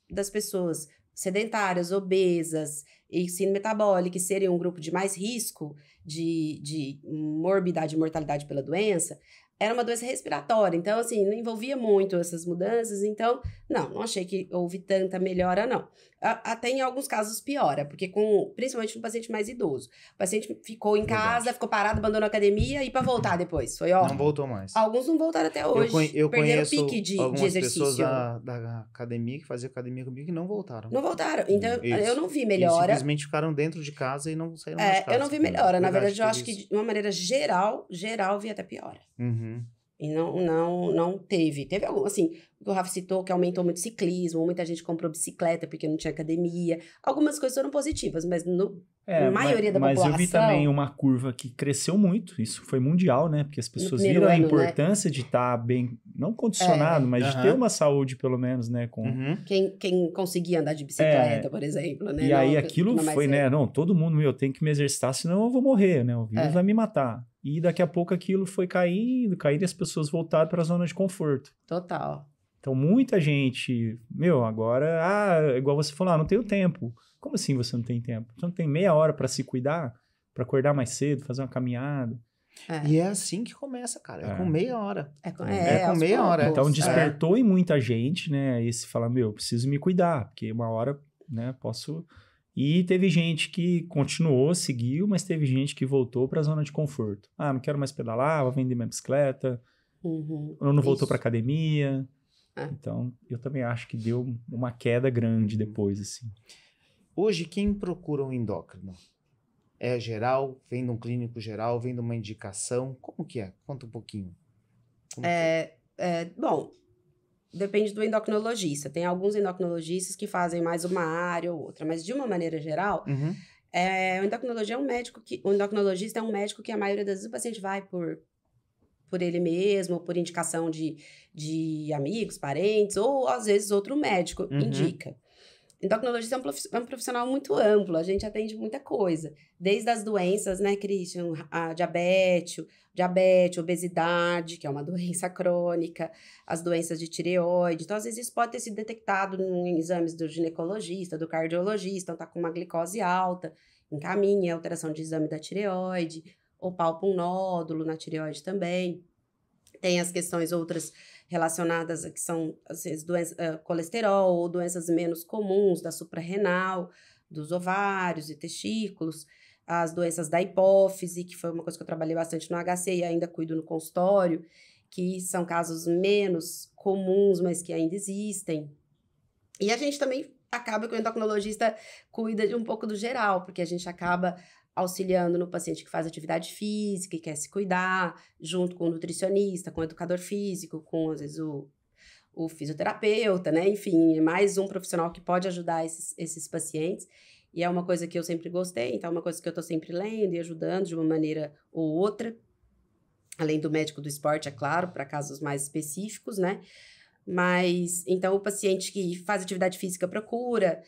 das pessoas sedentárias, obesas e síndrome metabólica serem um grupo de mais risco de morbidade e mortalidade pela doença, era uma doença respiratória. Então, assim, não envolvia muito essas mudanças. Então, não achei que houve tanta melhora, não. Até em alguns casos piora, porque principalmente no paciente mais idoso. O paciente ficou em casa, ficou parado, abandonou a academia e para voltar depois. Não voltou mais. Alguns não voltaram até hoje. Eu perderam o conheço pique de algumas exercício. pessoas da academia, que faziam academia comigo, que não voltaram. Não voltaram. Então, eu não vi melhora. E simplesmente ficaram dentro de casa e não saíram mais de casa. Eu não vi melhora. Na verdade, eu acho que de uma maneira geral, vi até piora. E não teve. Teve algum, assim, o que o Rafa citou, que aumentou muito o ciclismo, muita gente comprou bicicleta porque não tinha academia. Algumas coisas foram positivas, mas na maioria da população... Mas eu vi também uma curva que cresceu muito, isso foi mundial, né? Porque as pessoas viram a importância de estar bem, não condicionado, mas de ter uma saúde, pelo menos, né? Quem conseguia andar de bicicleta, por exemplo, né? E aí aquilo foi, né? Não, todo mundo, eu tenho que me exercitar, senão eu vou morrer, né? O vírus vai me matar. E daqui a pouco aquilo foi caindo e as pessoas voltaram para a zona de conforto. Total. Então, muita gente, agora, igual você falou, não tenho tempo. Como assim você não tem tempo? Você não tem meia hora para se cuidar, para acordar mais cedo, fazer uma caminhada. E é assim que começa, cara. É com meia hora. É com meia hora. Então, despertou em muita gente, né? Esse falar, eu preciso me cuidar, porque uma hora, né, posso... E teve gente que continuou, seguiu, mas teve gente que voltou para a zona de conforto. Não quero mais pedalar, vou vender minha bicicleta. Ou não voltou para academia. Então, eu também acho que deu uma queda grande depois, assim. Hoje, quem procura um endócrino? É geral? Vem de um clínico geral? Vem de uma indicação? Como que é? Conta um pouquinho. Bom, depende do endocrinologista. Tem alguns endocrinologistas que fazem mais uma área ou outra, mas de uma maneira geral, o endocrinologista é um médico que a maioria das vezes o paciente vai por por ele mesmo, ou por indicação de amigos, parentes, ou às vezes outro médico indica. Endocrinologista é um profissional muito amplo, a gente atende muita coisa. Desde as doenças, né, Christian? A diabetes, obesidade, que é uma doença crônica, as doenças de tireoide. Então, às vezes, isso pode ter sido detectado em exames do ginecologista, do cardiologista, então tá com uma glicose alta, encaminha alteração de exame da tireoide, ou palpa um nódulo na tireoide também. Tem as questões outras relacionadas que são, às vezes, colesterol ou doenças menos comuns da suprarrenal, dos ovários e testículos, as doenças da hipófise, que foi uma coisa que eu trabalhei bastante no HC e ainda cuido no consultório, que são casos menos comuns, mas que ainda existem. E a gente também acaba que o endocrinologista cuida de um pouco do geral, porque a gente acaba auxiliando no paciente que faz atividade física e quer se cuidar, junto com o nutricionista, com o educador físico, com, às vezes, o fisioterapeuta, né? Enfim, é mais um profissional que pode ajudar esses pacientes. E é uma coisa que eu sempre gostei, então é uma coisa que eu tô sempre lendo e ajudando de uma maneira ou outra. Além do médico do esporte, é claro, para casos mais específicos, né? Mas, então, o paciente que faz atividade física procura.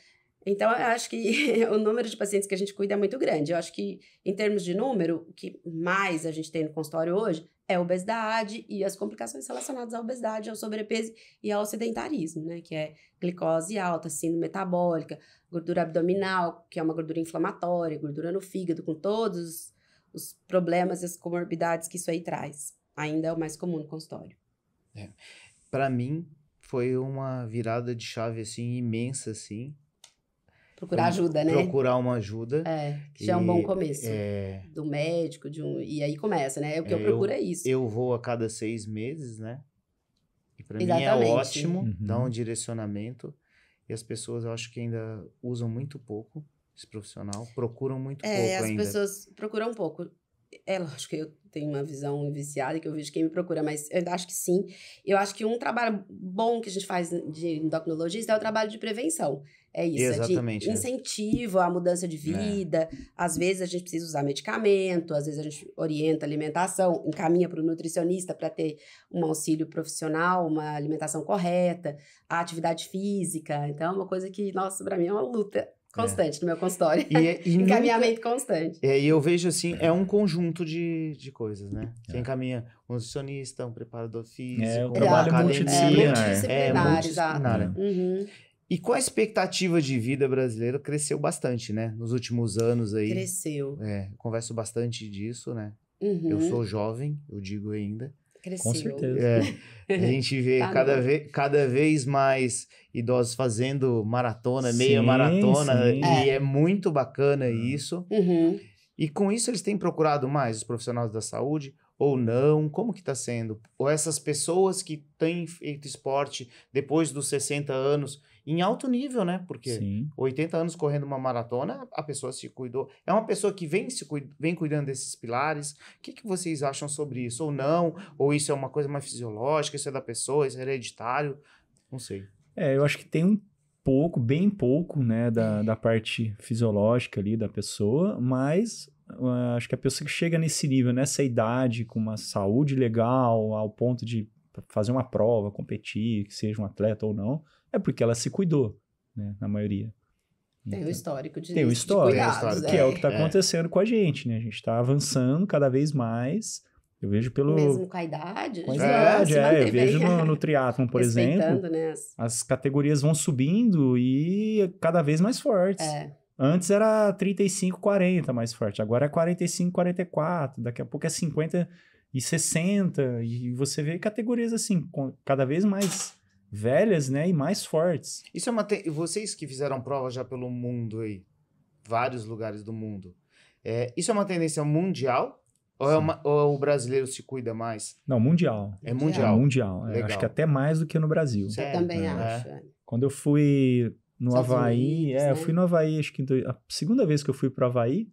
Então, eu acho que o número de pacientes que a gente cuida é muito grande. Eu acho que, em termos de número, o que mais a gente tem no consultório hoje é a obesidade e as complicações relacionadas à obesidade, ao sobrepeso e ao sedentarismo, né? Que é glicose alta, síndrome metabólica, gordura abdominal, que é uma gordura inflamatória, gordura no fígado, com todos os problemas e as comorbidades que isso aí traz. Ainda é o mais comum no consultório. Para mim, foi uma virada de chave, assim, imensa, assim. Procurar ajuda, né? Procurar uma ajuda. Que já é um bom começo. Do médico, e aí começa, né? O que eu procuro é isso. Eu vou a cada 6 meses, né? E para mim é ótimo, dá um direcionamento. E as pessoas, eu acho que ainda usam muito pouco esse profissional, procuram muito pouco ainda. As pessoas procuram um pouco. É lógico que eu tenho uma visão viciada, que eu vejo quem me procura, mas eu acho que sim. Eu acho que um trabalho bom que a gente faz de endocrinologista é o trabalho de prevenção. É isso, exatamente, de incentivo à mudança de vida. Às vezes a gente precisa usar medicamento, às vezes a gente orienta a alimentação, encaminha para o nutricionista para ter um auxílio profissional, uma alimentação correta, a atividade física. Então, é uma coisa que, nossa, para mim é uma luta constante no meu consultório. Encaminhamento constante. E eu vejo assim, é um conjunto de coisas, né? Você encaminha um nutricionista, um preparador físico, um trabalho multidisciplinar. Exato. E com a expectativa de vida brasileira, cresceu bastante, né? Nos últimos anos aí. Cresceu. Converso bastante disso, né? Eu sou jovem, eu digo ainda. Cresceu. Com certeza. A gente vê cada vez mais idosos fazendo maratona, meia maratona, e é muito bacana isso. E com isso eles têm procurado mais os profissionais da saúde ou não? Como que está sendo? Ou essas pessoas que têm feito esporte depois dos 60 anos em alto nível, né? Porque 80 anos correndo uma maratona, a pessoa se cuidou. É uma pessoa que vem cuidando desses pilares. O que vocês acham sobre isso? Ou não? Ou isso é uma coisa mais fisiológica? Isso é da pessoa? Isso é hereditário? Não sei. Eu acho que tem um pouco, bem pouco, né? Da parte fisiológica ali da pessoa, mas acho que a pessoa que chega nesse nível, nessa idade, com uma saúde legal, ao ponto de fazer uma prova, competir, que seja um atleta ou não, é porque ela se cuidou, né, na maioria. Tem o histórico de cuidados, que é o que está acontecendo com a gente, né? A gente está avançando cada vez mais. Eu vejo pelo... Mesmo com a idade? Com a idade, eu vejo no triatlon, por exemplo, né? As categorias vão subindo e cada vez mais fortes. Antes era 35, 40 mais forte, agora é 45, 44, daqui a pouco é 50 e 60, e você vê categorias assim, cada vez mais velhas, né, e mais fortes. Isso é vocês que fizeram prova já pelo mundo aí, vários lugares do mundo, isso é uma tendência mundial? Ou o brasileiro se cuida mais? Não, mundial. É mundial? É mundial. Acho que até mais do que no Brasil. Eu também acho. Quando eu fui no Havaí, Unidos, né? Eu fui no Havaí, acho que a segunda vez que eu fui pro Havaí,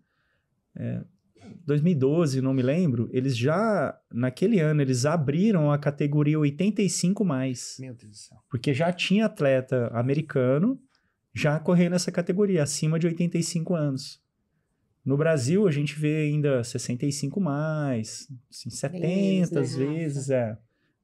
2012, não me lembro, eles já, naquele ano, eles abriram a categoria 85+. Meu Deus do céu. Porque já tinha atleta americano já correndo essa categoria, acima de 85 anos. No Brasil, a gente vê ainda 65 mais, assim, 70 né, às vezes,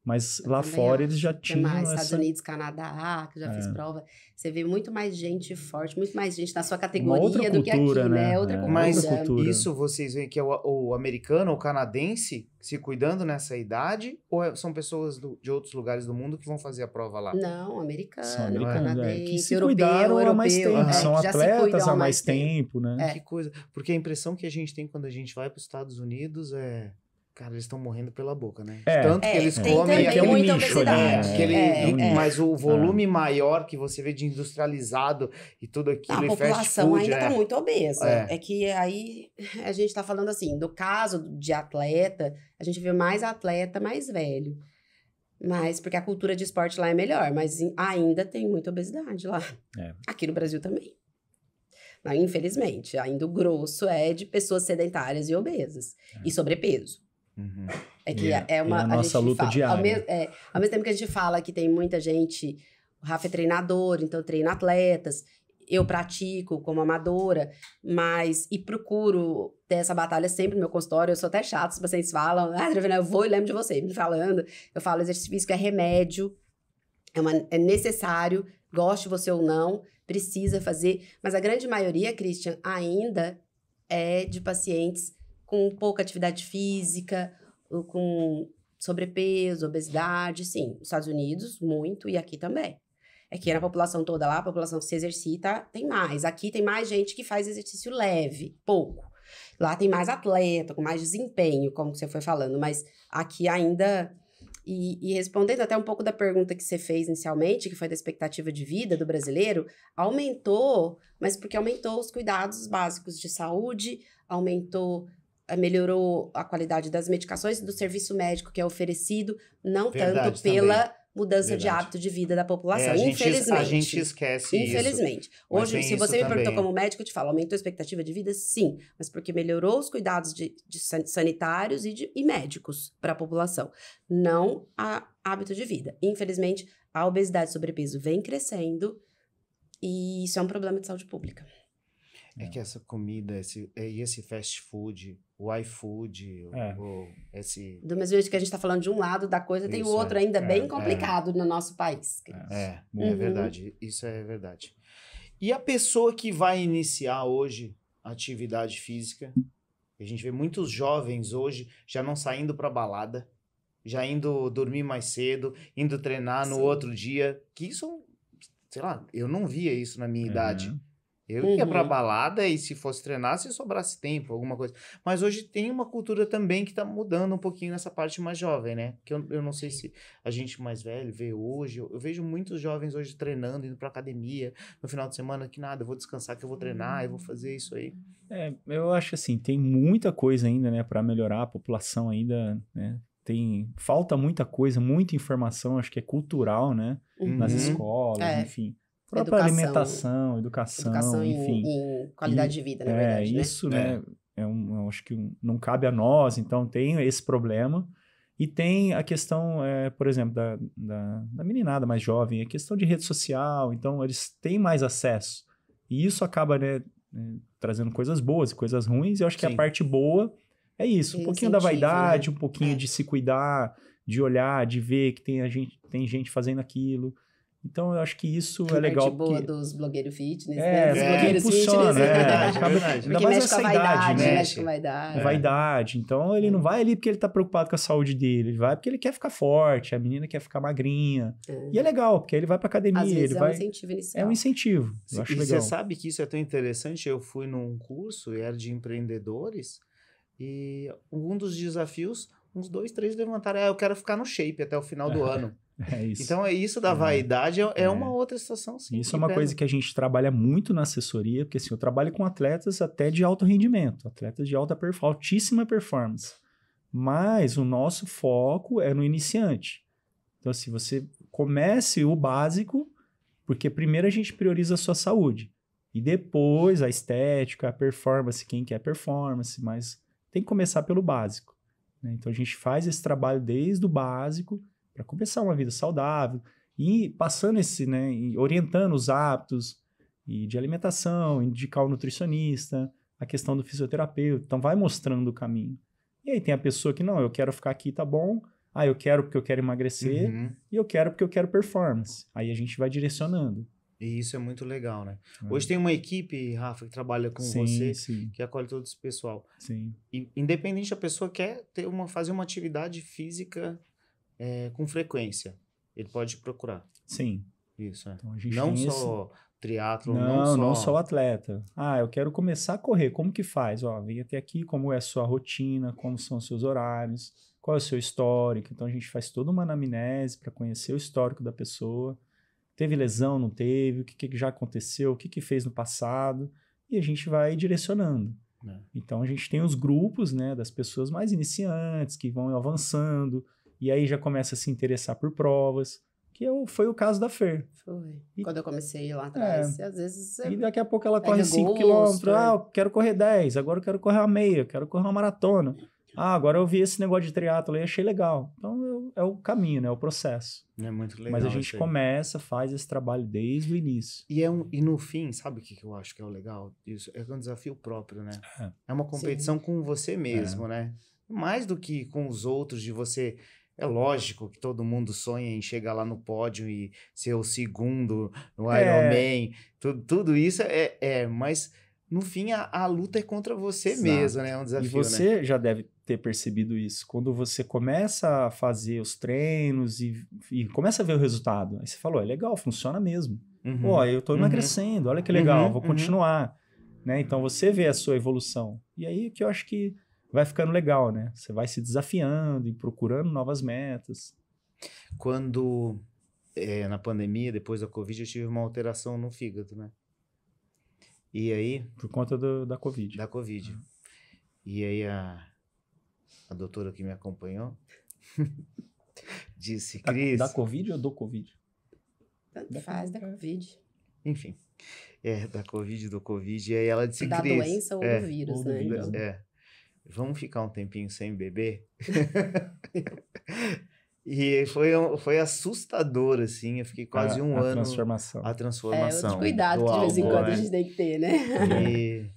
Mas Eu lá também fora eles acho. já Que é mais tinham Estados essa... Unidos, Canadá, que eu já fiz prova. Você vê muito mais gente forte, muito mais gente na sua Uma outra categoria do que aqui, cultura, né? Outra cultura. Mas outra cultura. isso vocês veem que é o americano ou canadense se cuidando nessa idade? Ou são pessoas de outros lugares do mundo que vão fazer a prova lá? Não, São americano, americanos, que canadense, se europeu, cuidaram há mais europeu. tempo, são que já se atletas cuidam há mais tempo, né? Que coisa. Porque a impressão que a gente tem quando a gente vai para os Estados Unidos é... Cara, eles estão morrendo pela boca, né? Tanto que eles tem comem... também que é um muita nicho ali, obesidade. né? Mas o volume maior que você vê de industrializado e tudo aquilo, A e fast população food, ainda está muito obesa. É. É que aí a gente está falando assim, do caso de atleta, a gente vê mais atleta mais velho. Mas porque a cultura de esporte lá é melhor, mas ainda tem muita obesidade lá. Aqui no Brasil também. Mas, infelizmente, ainda o grosso é de pessoas sedentárias e obesas. E sobrepeso. Uhum. É que é uma... a nossa luta fala, diária. ao mesmo tempo que a gente fala que tem muita gente... O Rafa é treinador, então treina atletas. Eu pratico como amadora, mas... E procuro ter essa batalha sempre no meu consultório. Eu sou até chata, se vocês falam... Adriana, eu vou e lembro de você me falando. Eu falo, exercício físico é remédio. É necessário, goste você ou não, precisa fazer. Mas a grande maioria, Christian, ainda é de pacientes com pouca atividade física, ou com sobrepeso, obesidade, sim. Nos Estados Unidos, muito, e aqui também. Aqui na população toda lá, a população que se exercita tem mais. Aqui tem mais gente que faz exercício leve, pouco. Lá tem mais atleta, com mais desempenho, como você foi falando. Mas aqui ainda... E respondendo até um pouco da pergunta que você fez inicialmente, que foi da expectativa de vida do brasileiro, aumentou, mas porque aumentou os cuidados básicos de saúde, melhorou a qualidade das medicações e do serviço médico que é oferecido, não tanto pela mudança de hábito de vida da população, infelizmente. A gente esquece infelizmente. isso. Hoje, se você me perguntou como médico, eu te falo, aumentou a expectativa de vida? Sim, mas porque melhorou os cuidados de sanitários e médicos para a população, não a hábito de vida. Infelizmente, a obesidade e sobrepeso vem crescendo e isso é um problema de saúde pública. É que essa comida, esse fast food, o iFood, esse... Do mesmo jeito que a gente está falando de um lado da coisa, tem o outro ainda bem complicado no nosso país. É verdade, isso é verdade. E a pessoa que vai iniciar hoje a atividade física, a gente vê muitos jovens hoje já não saindo para balada, já indo dormir mais cedo, indo treinar no outro dia, que isso, sei lá, eu não via isso na minha idade. Eu ia pra balada e se fosse treinar, se sobrasse tempo, alguma coisa. Mas hoje tem uma cultura também que tá mudando um pouquinho nessa parte mais jovem, né? Que eu não sei se a gente mais velho vê hoje. Eu vejo muitos jovens hoje treinando, indo pra academia, no final de semana, que nada, eu vou descansar, que eu vou treinar, eu vou fazer isso aí. Eu acho assim, tem muita coisa ainda, né, pra melhorar a população ainda, né? Falta muita coisa, muita informação, acho que é cultural, né? Nas escolas, enfim. Própria alimentação, educação, enfim. Em qualidade de vida, na verdade, isso, né? Eu acho que não cabe a nós, então tem esse problema. E tem a questão, por exemplo, da meninada mais jovem, a questão de rede social, então eles têm mais acesso. E isso acaba, né, trazendo coisas boas e coisas ruins, e eu acho que a parte boa é isso, um pouquinho da vaidade, né? Um pouquinho de se cuidar, de olhar, de ver que tem gente fazendo aquilo. Então, eu acho que isso é legal. A parte boa dos blogueiros fitness, né? Dos blogueiros funciona, fitness. É verdade. Porque mexe com a vaidade, mexe com vaidade. Vaidade. Então, ele não vai ali porque ele tá preocupado com a saúde dele. Ele vai porque ele quer ficar forte, a menina quer ficar magrinha. E é legal, porque aí ele vai pra academia. Às vezes ele um incentivo inicial. É um incentivo. Eu acho legal. Você sabe que isso é tão interessante? Eu fui num curso e era de empreendedores e um dos desafios, uns 2, 3 levantaram, eu quero ficar no shape até o final do ano. É isso. Então, isso da vaidade é uma outra situação. Sim, isso é uma coisa que a gente trabalha muito na assessoria, porque assim, eu trabalho com atletas até de alto rendimento, atletas de altíssima performance. Mas o nosso foco é no iniciante. Então, assim, você comece o básico, porque primeiro a gente prioriza a sua saúde. E depois a estética, a performance, quem quer performance, mas tem que começar pelo básico. Né? Então, a gente faz esse trabalho desde o básico, para começar uma vida saudável e passando orientando os hábitos de alimentação, indicar o nutricionista, a questão do fisioterapeuta. Então, vai mostrando o caminho. E aí tem a pessoa que, não, eu quero ficar aqui, tá bom. Eu quero porque eu quero emagrecer. E eu quero porque eu quero performance. Aí a gente vai direcionando. E isso é muito legal, né? Hoje tem uma equipe, Rafa, que trabalha com você, que acolhe todo esse pessoal. Sim. E, independente a pessoa quer fazer uma atividade física com frequência, ele pode procurar. Sim. Isso, Então, a gente não só triatlo, não só o atleta. Eu quero começar a correr. Como que faz? Vem até aqui, como é a sua rotina, como são os seus horários, qual é o seu histórico. Então, a gente faz toda uma anamnese para conhecer o histórico da pessoa. Teve lesão, não teve? O que já aconteceu? O que fez no passado? E a gente vai direcionando. Então, a gente tem os grupos, né, das pessoas mais iniciantes, que vão avançando, e aí já começa a se interessar por provas, que foi o caso da Fer. Foi. Quando eu comecei lá atrás, às vezes... E daqui a pouco ela corre 5 quilômetros. Eu quero correr 10, agora eu quero correr uma meia, quero correr uma maratona. Agora eu vi esse negócio de triatlo e achei legal. Então, é o caminho, né? É o processo. É muito legal. Mas a gente começa, faz esse trabalho desde o início. E no fim, sabe o que eu acho que é o legal disso? É um desafio próprio, né? É uma competição com você mesmo, né? Mais do que com os outros, de você... É lógico que todo mundo sonha em chegar lá no pódio e ser o segundo no Ironman. Tudo isso mas no fim a luta é contra você mesmo, né? É um desafio, e você já deve ter percebido isso. Quando você começa a fazer os treinos e começa a ver o resultado, aí você falou, é legal, funciona mesmo. Eu tô emagrecendo, olha que legal, vou continuar. Né? Então você vê a sua evolução. E aí que eu acho que vai ficando legal, né? Você vai se desafiando e procurando novas metas. Quando, na pandemia, depois da Covid, eu tive uma alteração no fígado, né? E aí... Por conta da Covid. Da Covid. E aí a doutora que me acompanhou disse, Cris... Da Covid ou do Covid? Tanto faz da Covid. Enfim, da Covid, do Covid. E aí ela disse, da Cris... doença ou do vírus, né? Vírus, vamos ficar um tempinho sem beber? E foi assustador, assim. Eu fiquei quase um ano... A transformação. Outro cuidado que de vez em quando a gente tem que ter, né? E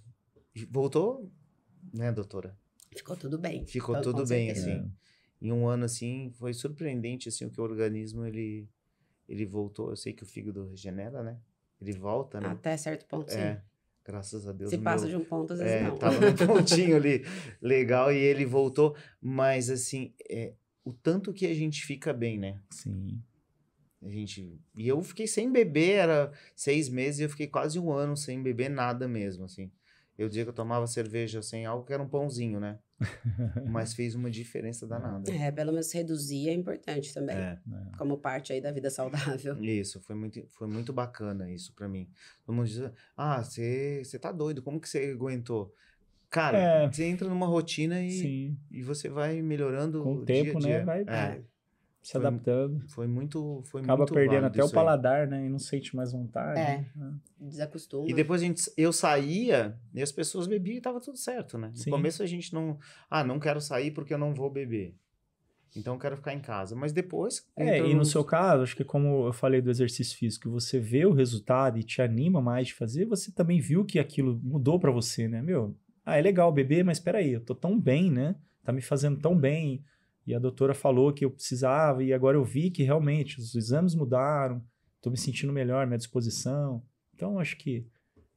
voltou, né, doutora? Ficou tudo bem. Ficou tudo bem, assim. Em um ano, assim, foi surpreendente, assim, o que o organismo, ele voltou. Eu sei que o fígado regenera, né? Ele volta, né? Até certo ponto, sim. Graças a Deus. Se passa de um ponto, às vezes não. Tava num pontinho ali legal e ele voltou. Mas, assim, o tanto que a gente fica bem, né? Sim. E eu fiquei sem beber, era 6 meses e eu fiquei quase um ano sem beber nada mesmo, assim. Eu dizia que eu tomava cerveja sem álcool, que era um pãozinho, né? Mas fez uma diferença danada. Pelo menos reduzir é importante também. Como parte aí da vida saudável. Isso, foi muito bacana isso pra mim. Todo mundo diz, você tá doido, como que você aguentou? Cara, você entra numa rotina e você vai melhorando com o tempo, dia. Vai se adaptando. Acaba perdendo até o paladar, né? E não sente mais vontade. Desacostuma. E depois eu saía e as pessoas bebiam e tava tudo certo, né? No começo a gente não quero sair porque eu não vou beber. Então eu quero ficar em casa. Mas depois... E no seu caso, acho que como eu falei do exercício físico, você vê o resultado e te anima mais de fazer, você também viu que aquilo mudou pra você, né? É legal beber, mas peraí, eu tô tão bem, né? Tá me fazendo tão bem. E a doutora falou que eu precisava, e agora eu vi que realmente os exames mudaram, tô me sentindo melhor, minha disposição. Então, acho que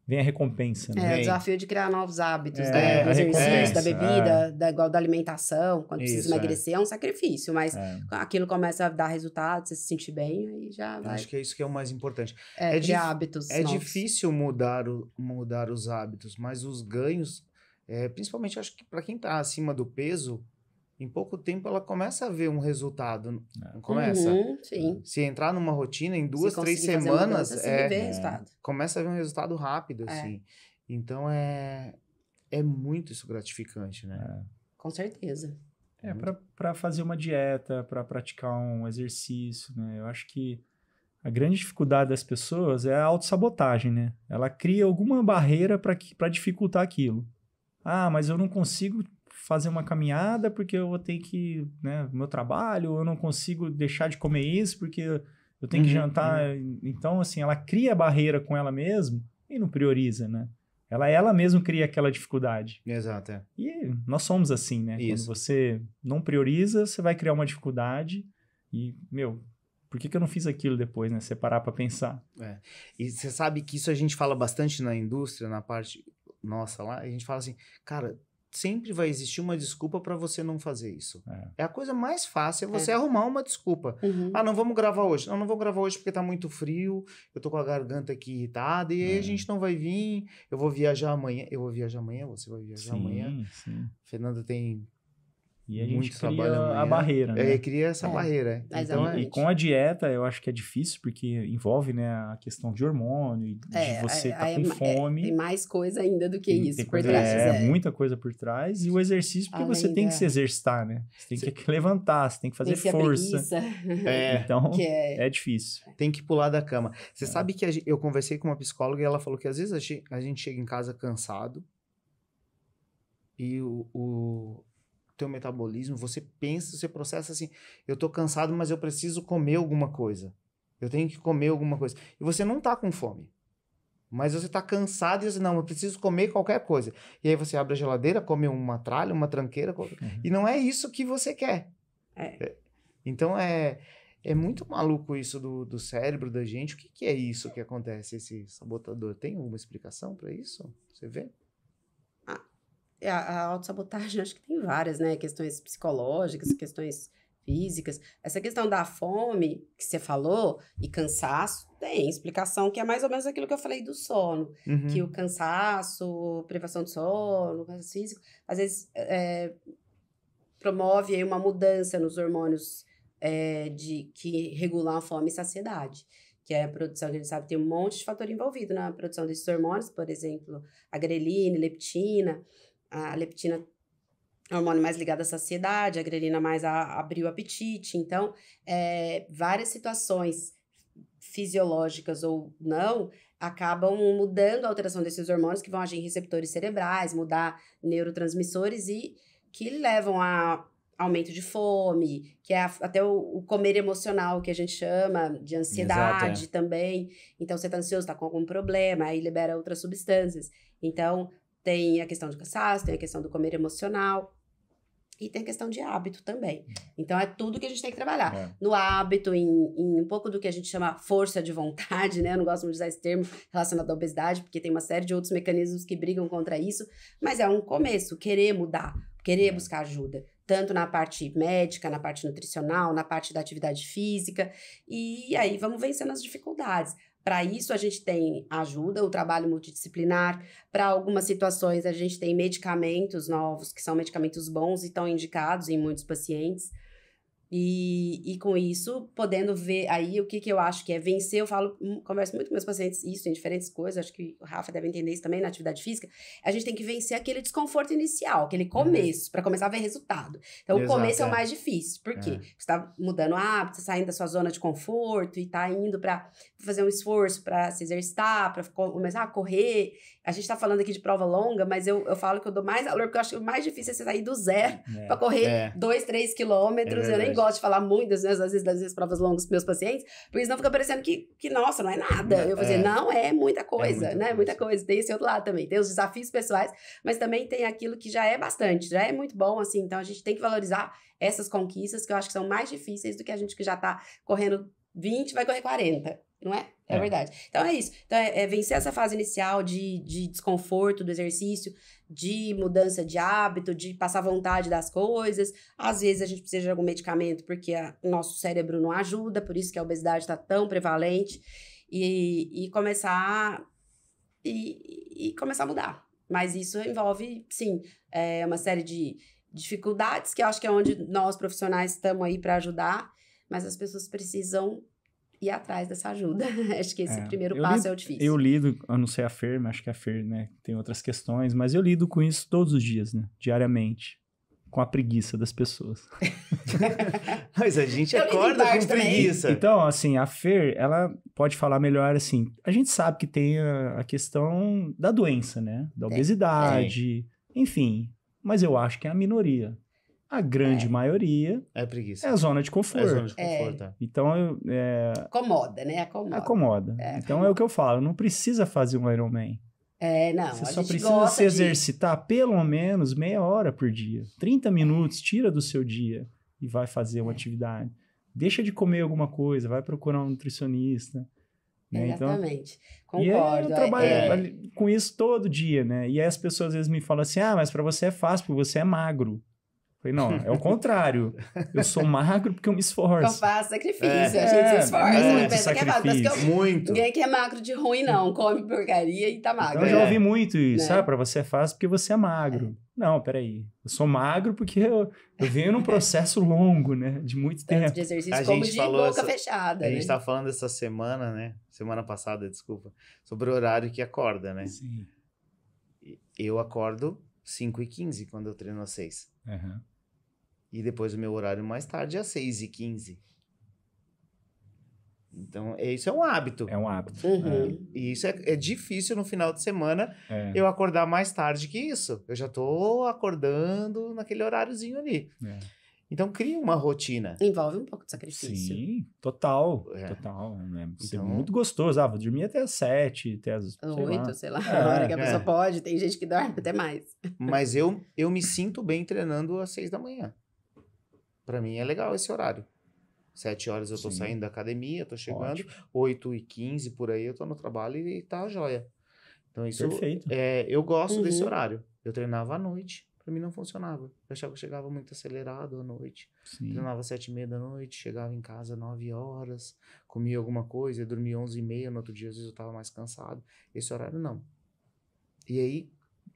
vem a recompensa, né? O desafio de criar novos hábitos, né? Do exercício, da bebida, igual da alimentação. Quando precisa emagrecer, é um sacrifício, mas aquilo começa a dar resultado, você se sentir bem, aí já vai. Acho que é isso que é o mais importante. Criar hábitos novos. Difícil mudar os hábitos, mas os ganhos, principalmente acho que para quem tá acima do peso, em pouco tempo ela começa a ver um resultado. Não começa? Sim. Se entrar numa rotina, em 2, 3 semanas, resultado. Começa a ver um resultado rápido, assim. Então, é muito isso gratificante, né? Com certeza. Para fazer uma dieta, para praticar um exercício, né? Eu acho que a grande dificuldade das pessoas é a autossabotagem, né? Ela cria alguma barreira para dificultar aquilo. Mas eu não consigo fazer uma caminhada porque eu vou ter que, né, meu trabalho, eu não consigo deixar de comer isso porque eu tenho que jantar. Então, assim, ela cria barreira com ela mesma e não prioriza, né? Ela mesma cria aquela dificuldade. Exato, é. E nós somos assim, né? Isso. Quando você não prioriza, você vai criar uma dificuldade e, por que eu não fiz aquilo depois, né? Você parar pra pensar. E você sabe que isso a gente fala bastante na indústria, na parte nossa lá, a gente fala assim, cara, sempre vai existir uma desculpa para você não fazer isso. É a coisa mais fácil, é você arrumar uma desculpa. Ah, não vamos gravar hoje. Não vou gravar hoje porque tá muito frio, eu tô com a garganta aqui irritada, e aí a gente não vai vir, eu vou viajar amanhã. Eu vou viajar amanhã, você vai viajar amanhã. Sim. Fernanda tem E a gente muito trabalho cria amanhã. a barreira, né? Cria essa barreira. Então, E com a dieta, eu acho que é difícil, porque envolve, né, a questão de hormônio, e de você estar com fome. Tem mais coisa ainda do que isso por trás. Muita coisa por trás. E o exercício, porque você tem que se exercitar, né? Você tem que levantar, você tem que fazer força. Então, é difícil. Tem que pular da cama. Você sabe que eu conversei com uma psicóloga e ela falou que às vezes a gente chega em casa cansado e o teu metabolismo, você pensa, você processa assim, eu tô cansado, mas eu preciso comer alguma coisa. Eu tenho que comer alguma coisa. E você não tá com fome. Mas você tá cansado e você, não, eu preciso comer qualquer coisa. E aí você abre a geladeira, come uma tralha, uma tranqueira, e não é isso que você quer. Então é muito maluco isso do cérebro da gente. O que é isso que acontece, esse sabotador? Tem alguma explicação para isso? Você vê? A autossabotagem, acho que tem várias, né? Questões psicológicas, questões físicas. Essa questão da fome que você falou e cansaço, tem explicação que é mais ou menos aquilo que eu falei do sono. Que o cansaço, privação de sono, cansaço físico, às vezes promove aí uma mudança nos hormônios que regulam a fome e saciedade. Que é a produção, que a gente sabe, tem um monte de fator envolvido na produção desses hormônios, por exemplo, a grelina, leptina. A leptina é um hormônio mais ligado à saciedade, a grelina mais a abrir o apetite. Então, várias situações fisiológicas ou não acabam mudando a alteração desses hormônios que vão agir em receptores cerebrais, mudar neurotransmissores e que levam a aumento de fome, que é até o comer emocional, que a gente chama de ansiedade. Exato, também. Então, você tá ansioso, tá com algum problema, aí libera outras substâncias. Então, tem a questão de cansaço, tem a questão do comer emocional e tem a questão de hábito também. Então, é tudo que a gente tem que trabalhar. No hábito, em um pouco do que a gente chama força de vontade, né? Eu não gosto muito de usar esse termo relacionado à obesidade, porque tem uma série de outros mecanismos que brigam contra isso, mas é um começo, querer mudar, querer buscar ajuda. Tanto na parte médica, na parte nutricional, na parte da atividade física. E aí, vamos vencendo as dificuldades. Para isso, a gente tem ajuda, o trabalho multidisciplinar. Para algumas situações, a gente tem medicamentos novos, que são medicamentos bons e estão indicados em muitos pacientes. E com isso, podendo ver aí o que eu acho que é vencer, eu converso muito com meus pacientes isso em diferentes coisas, acho que o Rafa deve entender isso também na atividade física, a gente tem que vencer aquele desconforto inicial, aquele começo, para começar a ver resultado. Então, o começo é o mais difícil, por quê? Você tá mudando hábito, saindo da sua zona de conforto e tá indo para fazer um esforço para se exercitar, para começar a correr. A gente tá falando aqui de prova longa, mas eu falo que eu dou mais valor, porque eu acho que o mais difícil é você sair do zero para correr 2, 3 quilômetros. Eu nem gosto de falar muito, às vezes, das provas longas para meus pacientes, porque senão fica parecendo que nossa, não é nada. Eu vou dizer, não, é muita coisa, né? Muita coisa. Tem esse outro lado também. Tem os desafios pessoais, mas também tem aquilo que já é bastante, já é muito bom, assim. Então, a gente tem que valorizar essas conquistas, que eu acho que são mais difíceis do que a gente que já tá correndo 20, vai correr 40. Não é? É verdade. Então, é isso. Então, é vencer essa fase inicial de desconforto do exercício, de mudança de hábito, de passar vontade das coisas. Às vezes, a gente precisa de algum medicamento porque o nosso cérebro não ajuda, por isso que a obesidade está tão prevalente. E começar a mudar. Mas isso envolve, sim, uma série de dificuldades, que eu acho que é onde nós, profissionais, estamos aí para ajudar, mas as pessoas precisam ir atrás dessa ajuda. Acho que esse primeiro passo é o difícil. Eu lido, eu não sei a Fer, mas acho que a Fer, né, tem outras questões, mas eu lido com isso todos os dias, né, diariamente, com a preguiça das pessoas. Mas a gente acorda com preguiça. Então, assim, a Fer, ela pode falar melhor, assim, a gente sabe que tem a questão da doença, né, da obesidade, enfim, mas eu acho que é a minoria. A grande maioria é preguiça. É a zona de conforto. É a zona de conforto. Então, acomoda, né? Acomoda. Então, é o que eu falo. Não precisa fazer um Ironman. Não, Você a só gente precisa gosta se exercitar pelo menos meia hora por dia. 30 minutos, tira do seu dia e vai fazer uma atividade. Deixa de comer alguma coisa, vai procurar um nutricionista. Né? Exatamente. Então, e aí eu Concordo. trabalho com isso todo dia, né? E aí as pessoas às vezes me falam assim, mas para você é fácil, porque você é magro. Eu falei, não, é o contrário. Eu sou magro porque eu me esforço. Eu faço sacrifício, a gente se esforça. muito Não pensa que é fácil. Parece que Muito. Ninguém que é magro de ruim, não. Come porcaria e tá magro. Então eu já ouvi muito isso. Né? Para você é fácil porque você é magro. Não, peraí. Eu sou magro porque eu venho num processo longo, né? De muito tempo. Tanto de exercício como de boca fechada. A gente tava falando essa semana, né? Semana passada, desculpa. Sobre o horário que acorda, né? Sim. Eu acordo 5h15 quando eu treino às 6. Uhum. E depois o meu horário mais tarde é às 6h15. Então, isso é um hábito. É um hábito. Uhum. E isso é difícil no final de semana eu acordar mais tarde que isso. Eu já tô acordando naquele horáriozinho ali. Então, cria uma rotina. Envolve um pouco de sacrifício. Sim, total. Total. Né? Então, muito gostoso. Vou dormir até às 7, até às 8, sei lá. A hora que a pessoa pode. Tem gente que dorme até mais. Mas eu me sinto bem treinando às 6 da manhã. Pra mim é legal esse horário. 7 horas eu tô saindo da academia, tô chegando. 8h15 por aí eu tô no trabalho e tá a joia. Então isso... Perfeito. Eu gosto desse horário. Eu treinava à noite. Pra mim não funcionava. Eu achava que eu chegava muito acelerado à noite. Sim. Treinava às 7h30 da noite, chegava em casa 9 horas, comia alguma coisa, dormia 11h30, no outro dia às vezes eu tava mais cansado. Esse horário não. E aí,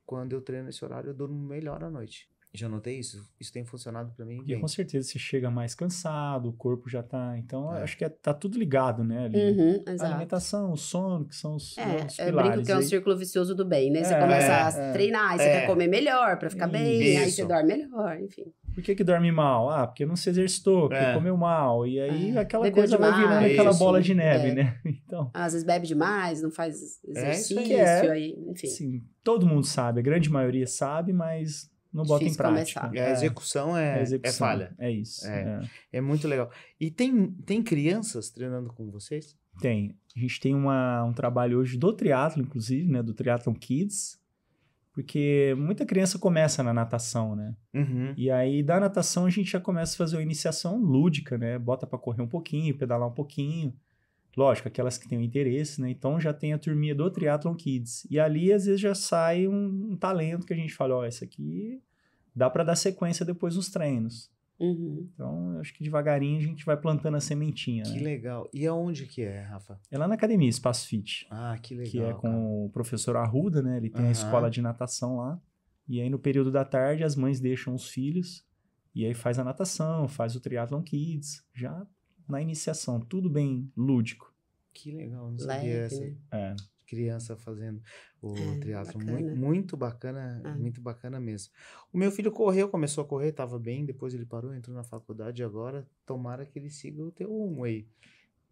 quando eu treino esse horário, eu durmo melhor à noite. Já notei isso? Isso tem funcionado pra mim bem. E com certeza você chega mais cansado, o corpo já tá... Então, acho que tá tudo ligado, né? Ali. Exato. A alimentação, o sono, que são os pilares. Eu brinco que é um círculo vicioso do bem, né? Você começa a treinar, aí você quer comer melhor pra ficar bem, aí você dorme melhor, enfim. Por que dorme mal? Porque não se exercitou, porque comeu mal. E aí aquela bebeu coisa demais, vai virando aquela bola de neve, né? Então, às vezes bebe demais, não faz exercício, aí, enfim. Sim, todo mundo sabe, a grande maioria sabe, mas não bota em prática. A execução é falha. É isso. É muito legal. E tem crianças treinando com vocês? Tem. A gente tem um trabalho hoje do triatlo, inclusive, né? Do Triathlon Kids. Porque muita criança começa na natação, né? Uhum. E aí, da natação, a gente já começa a fazer uma iniciação lúdica, né? Bota pra correr um pouquinho, pedalar um pouquinho. Lógico, aquelas que têm o interesse, né? Então, já tem a turminha do Triathlon Kids. E ali, às vezes, já sai um talento que a gente fala, esse aqui dá pra dar sequência depois nos treinos. Uhum. Então, eu acho que devagarinho a gente vai plantando a sementinha, Que legal. E aonde que é, Rafa? É lá na academia, Espaço Fit. Ah, que legal. Que é com o professor Arruda, né? Ele tem a escola de natação lá. E aí, no período da tarde, as mães deixam os filhos. E aí faz a natação, faz o Triathlon Kids. Já na iniciação, tudo bem lúdico. Que legal, não sabia essa criança fazendo o triatlon. Muito bacana, muito bacana mesmo. O meu filho começou a correr, tava bem, depois ele parou, entrou na faculdade, agora tomara que ele siga o teu rumo aí.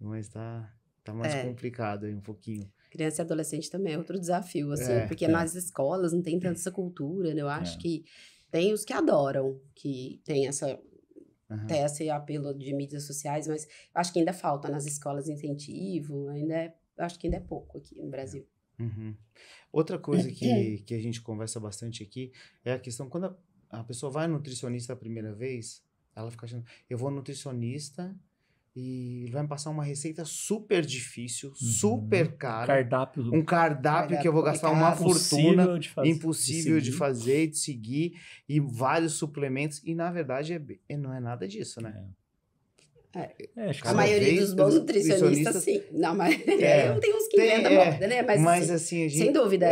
Mas tá mais complicado aí um pouquinho. Criança e adolescente também é outro desafio, assim, porque nas escolas não tem tanta essa cultura, né? Eu acho que tem os que adoram, que tem até esse apelo de mídias sociais, mas acho que ainda falta nas escolas incentivo, acho que ainda é pouco aqui no Brasil. Outra coisa que a gente conversa bastante aqui é a questão, quando a pessoa vai no nutricionista a primeira vez, ela fica achando, eu vou no nutricionista e ele vai me passar uma receita super difícil, super cara. Um cardápio que eu vou gastar uma fortuna, impossível de fazer e de seguir, e vários suplementos, e na verdade não é nada disso, né? A maioria dos bons nutricionistas, sim. Não, mas não tem uns que inventam moda, né? Mas assim, sem dúvida,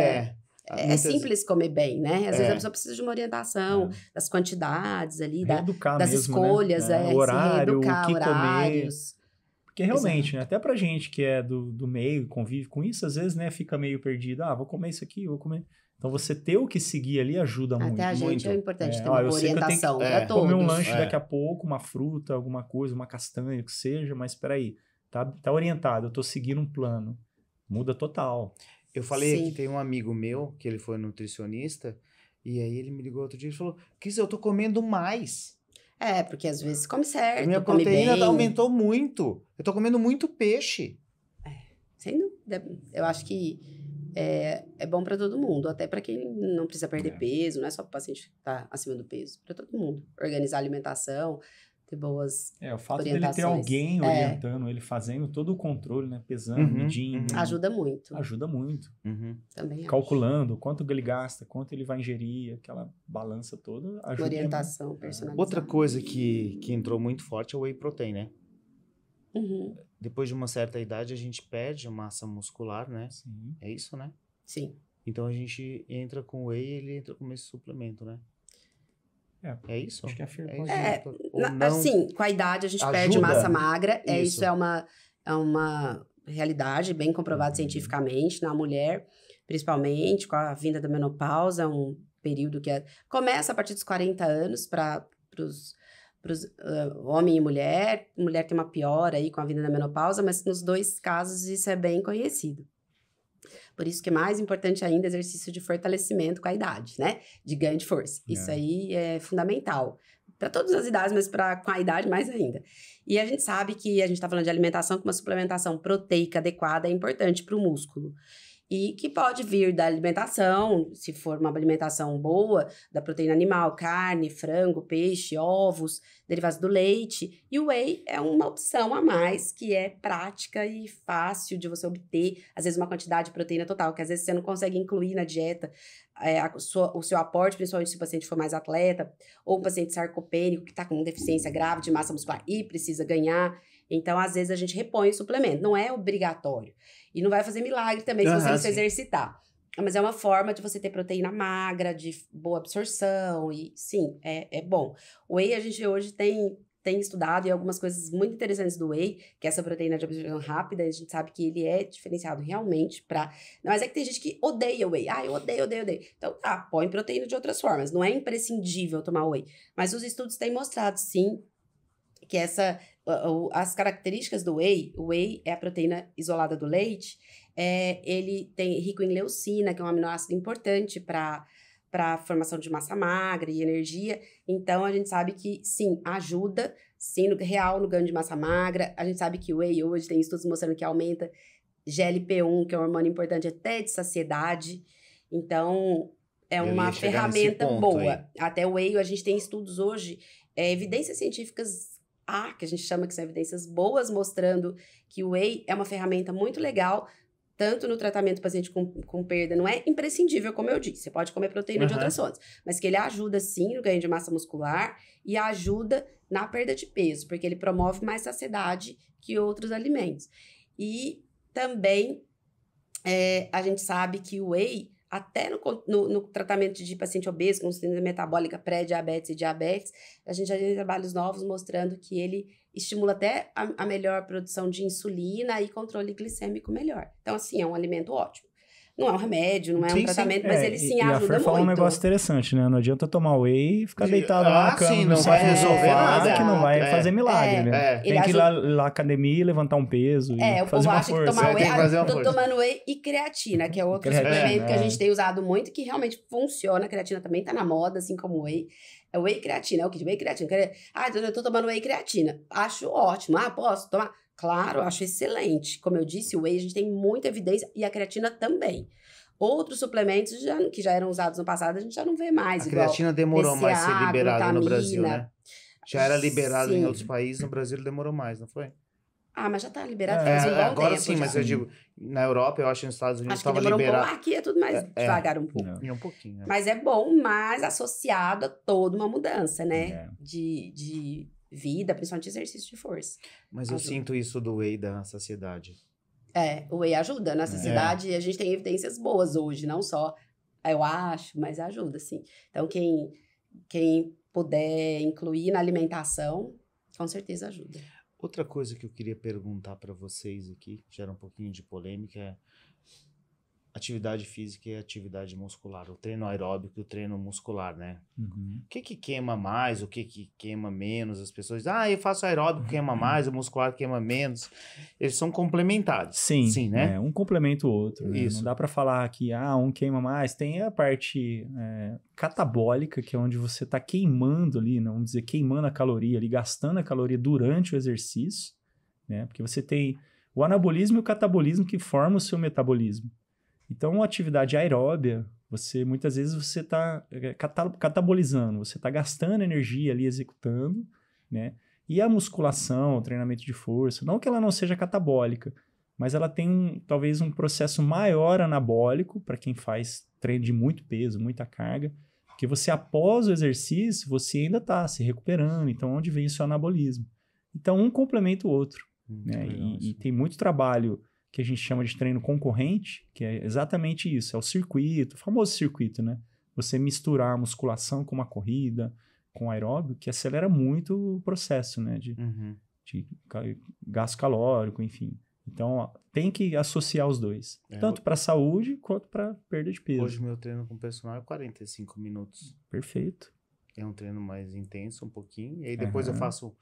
é simples comer bem, né? Às vezes a pessoa precisa de uma orientação das quantidades ali, das mesmo, escolhas, né? Horário, reeducar o que horários. Comer. Porque realmente, né? Até pra gente que é do meio, convive com isso, às vezes, né, fica meio perdido. Vou comer isso aqui, vou comer... Então, você ter o que seguir ali ajuda muito. Até a gente muito. É importante ter uma boa orientação para todos. Comer um lanche daqui a pouco, uma fruta, alguma coisa, uma castanha, o que seja, mas peraí, tá orientado, eu tô seguindo um plano. Muda total. Eu falei que tem um amigo meu, que ele foi nutricionista, e aí ele me ligou outro dia e falou, Cris, eu tô comendo mais. Porque às vezes come certo, minha come proteína bem. aumentou muito. Eu tô comendo muito peixe. Sem dúvida. Eu acho que é bom para todo mundo, até para quem não precisa perder peso, não é só para o paciente que está acima do peso, para todo mundo. Organizar a alimentação, ter boas o fato orientações. dele ter alguém orientando, ele fazendo todo o controle, né? Pesando, medindo. Ajuda muito. Ajuda muito. Também calculando quanto ele gasta, quanto ele vai ingerir, aquela balança toda ajuda. Orientação personalizada. Outra coisa que entrou muito forte é o whey protein, né? Depois de uma certa idade, a gente perde massa muscular, né? Sim. É isso, né? Sim. Então, a gente entra com whey e ele entra com esse suplemento, né? É isso? Acho que assim, com a idade a gente perde massa magra. Isso é uma realidade bem comprovada cientificamente na mulher, principalmente com a vinda da menopausa, um período que começa a partir dos 40 anos para os homem e mulher. Mulher tem uma piora aí com a vinda da menopausa, mas nos dois casos isso é bem conhecido. Por isso que é mais importante ainda exercício de fortalecimento com a idade, né? De ganho de força. Isso aí é fundamental. Para todas as idades, mas com a idade mais ainda. E a gente sabe que a gente está falando de alimentação, que uma suplementação proteica adequada é importante para o músculo. E que pode vir da alimentação, se for uma alimentação boa, da proteína animal, carne, frango, peixe, ovos, derivados do leite. E o whey é uma opção a mais, que é prática e fácil de você obter, às vezes uma quantidade de proteína total, que às vezes você não consegue incluir na dieta o seu aporte, principalmente se o paciente for mais atleta, ou um paciente sarcopênico que está com deficiência grave de massa muscular e precisa ganhar. Então, às vezes, a gente repõe o suplemento. Não é obrigatório. E não vai fazer milagre também se você não se exercitar. Mas é uma forma de você ter proteína magra, de boa absorção. E, sim, é bom. O whey, a gente hoje tem estudado e algumas coisas muito interessantes do whey, que é essa proteína de absorção rápida. A gente sabe que ele é diferenciado realmente para... Mas é que tem gente que odeia o whey. Eu odeio. Então, põe proteína de outras formas. Não é imprescindível tomar whey. Mas os estudos têm mostrado, sim, que as características do whey, o whey é a proteína isolada do leite, ele tem rico em leucina, que é um aminoácido importante para a formação de massa magra e energia. Então, a gente sabe que, sim, ajuda, sim, no ganho de massa magra. A gente sabe que o whey hoje tem estudos mostrando que aumenta GLP-1, que é um hormônio importante até de saciedade. Então, é uma ferramenta boa. Aí. Até o whey, a gente tem estudos hoje, evidências científicas que a gente chama que são evidências boas, mostrando que o whey é uma ferramenta muito legal, tanto no tratamento do paciente com perda, não é imprescindível, como eu disse, você pode comer proteína de outras fontes, mas que ele ajuda sim no ganho de massa muscular e ajuda na perda de peso, porque ele promove mais saciedade que outros alimentos. E também a gente sabe que o whey, até no tratamento de paciente obeso, com síndrome metabólica, pré-diabetes e diabetes, a gente já tem trabalhos novos mostrando que ele estimula até a melhor produção de insulina e controle glicêmico melhor. Então, assim, é um alimento ótimo. Não é um remédio, não é um tratamento, mas ele sim ajuda muito. E a Fer falou um negócio interessante, né? Não adianta tomar whey e ficar deitado lá na cama, não vai resolver nada, que não vai fazer milagre, né? Tem que ir lá na academia e levantar um peso e fazer uma força. O povo acha que tomar whey, tô tomando whey e creatina, que é outro suplemento que a gente tem usado muito, que realmente funciona. A creatina também tá na moda, assim como o whey. É whey creatina, é o que? Whey creatina. Eu tô tomando whey creatina. Acho ótimo. Posso tomar? Claro, acho excelente. Como eu disse, o whey a gente tem muita evidência e a creatina também. Outros suplementos que já eram usados no passado, a gente já não vê mais. A creatina demorou mais a ser liberada no Brasil, né? Já era liberada em outros países, no Brasil demorou mais, não foi? Mas já tá liberado faz um bom agora tempo. Sim, mas eu digo, na Europa, eu acho que nos Estados Unidos estava liberado. Aqui é tudo mais devagar um pouco. Um pouquinho. Mas é bom, mas associado a toda uma mudança, né? De vida, principalmente exercício de força. Mas eu sinto isso do whey da saciedade. O whey ajuda na saciedade e a gente tem evidências boas hoje, não só eu acho, mas ajuda, sim. Então, quem puder incluir na alimentação, com certeza ajuda. Outra coisa que eu queria perguntar para vocês aqui, gera um pouquinho de polêmica, é atividade física e atividade muscular. O treino aeróbico e o treino muscular, né? O que queima mais, o que queima menos? As pessoas dizem, eu faço aeróbico, queima mais, o muscular queima menos. Eles são complementares. Sim, né? Um complementa o outro. Né? Isso. Não dá para falar que um queima mais. Tem a parte catabólica, que é onde você está queimando ali, né? Vamos dizer, queimando a caloria ali, gastando a caloria durante o exercício, né? Porque você tem o anabolismo e o catabolismo que formam o seu metabolismo. Então, uma atividade aeróbia, muitas vezes você está catabolizando, você está gastando energia ali executando, né? E a musculação, o treinamento de força, não que ela não seja catabólica, mas ela tem talvez um processo maior anabólico para quem faz treino de muito peso, muita carga, que você após o exercício, você ainda está se recuperando, então onde vem o seu anabolismo? Então um complementa o outro, né? E tem muito trabalho que a gente chama de treino concorrente, que é exatamente isso, é o circuito, o famoso circuito, né? Você misturar a musculação com uma corrida, com aeróbio, que acelera muito o processo, né? De gasto calórico, enfim. Então, ó, tem que associar os dois. Tanto para saúde, quanto para perda de peso. Hoje, meu treino com o personal é 45 minutos. Perfeito. É um treino mais intenso, um pouquinho. E aí, depois eu faço...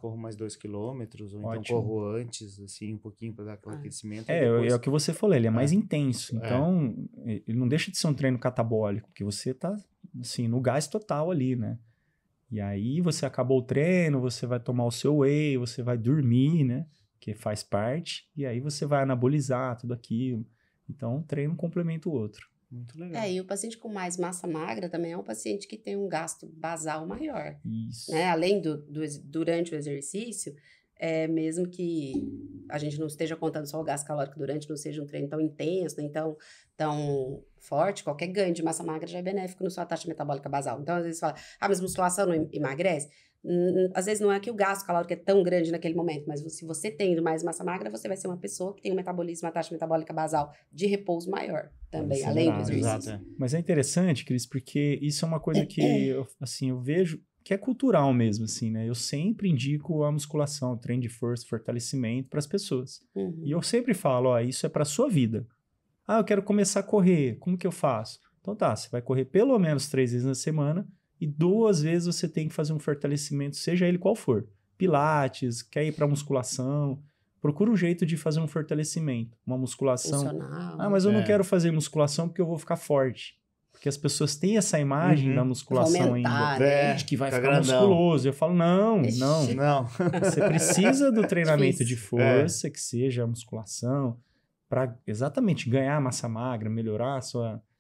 corro mais 2 quilômetros, ou então corro antes, assim, um pouquinho para dar aquele aquecimento. Depois... É o que você falou, ele é mais intenso. Então, ele não deixa de ser um treino catabólico, porque você tá, assim, no gás total ali, né? E aí, você acabou o treino, você vai tomar o seu whey, você vai dormir, né? Que faz parte, e aí você vai anabolizar tudo aquilo. Então, um treino complementa o outro. Muito legal. E o paciente com mais massa magra também é um paciente que tem um gasto basal maior. Isso. Né? Além durante o exercício, mesmo que a gente não esteja contando só o gasto calórico durante, não seja um treino tão intenso, nem tão forte, qualquer ganho de massa magra já é benéfico na sua taxa metabólica basal. Então, às vezes fala, mas musculação não emagrece? Às vezes não é que o gasto calórico é tão grande naquele momento, mas se você tendo mais massa magra, você vai ser uma pessoa que tem um metabolismo, uma taxa metabólica basal de repouso maior também, além do exercício. Exato. Mas é interessante, Cris, porque isso é uma coisa que eu vejo que é cultural mesmo, assim, né? Eu sempre indico a musculação, o treino de força, fortalecimento para as pessoas. E eu sempre falo, isso é para sua vida. Eu quero começar a correr, como que eu faço? Então você vai correr pelo menos 3 vezes na semana, e 2 vezes você tem que fazer um fortalecimento, seja ele qual for. Pilates, quer ir para musculação, procura um jeito de fazer um fortalecimento. Uma musculação. Funcional. Mas eu não quero fazer musculação porque eu vou ficar forte. Porque as pessoas têm essa imagem da musculação ainda, de que vai ficar musculoso. Eu falo, não. Você precisa do treinamento de força, que seja a musculação, para exatamente ganhar massa magra, melhorar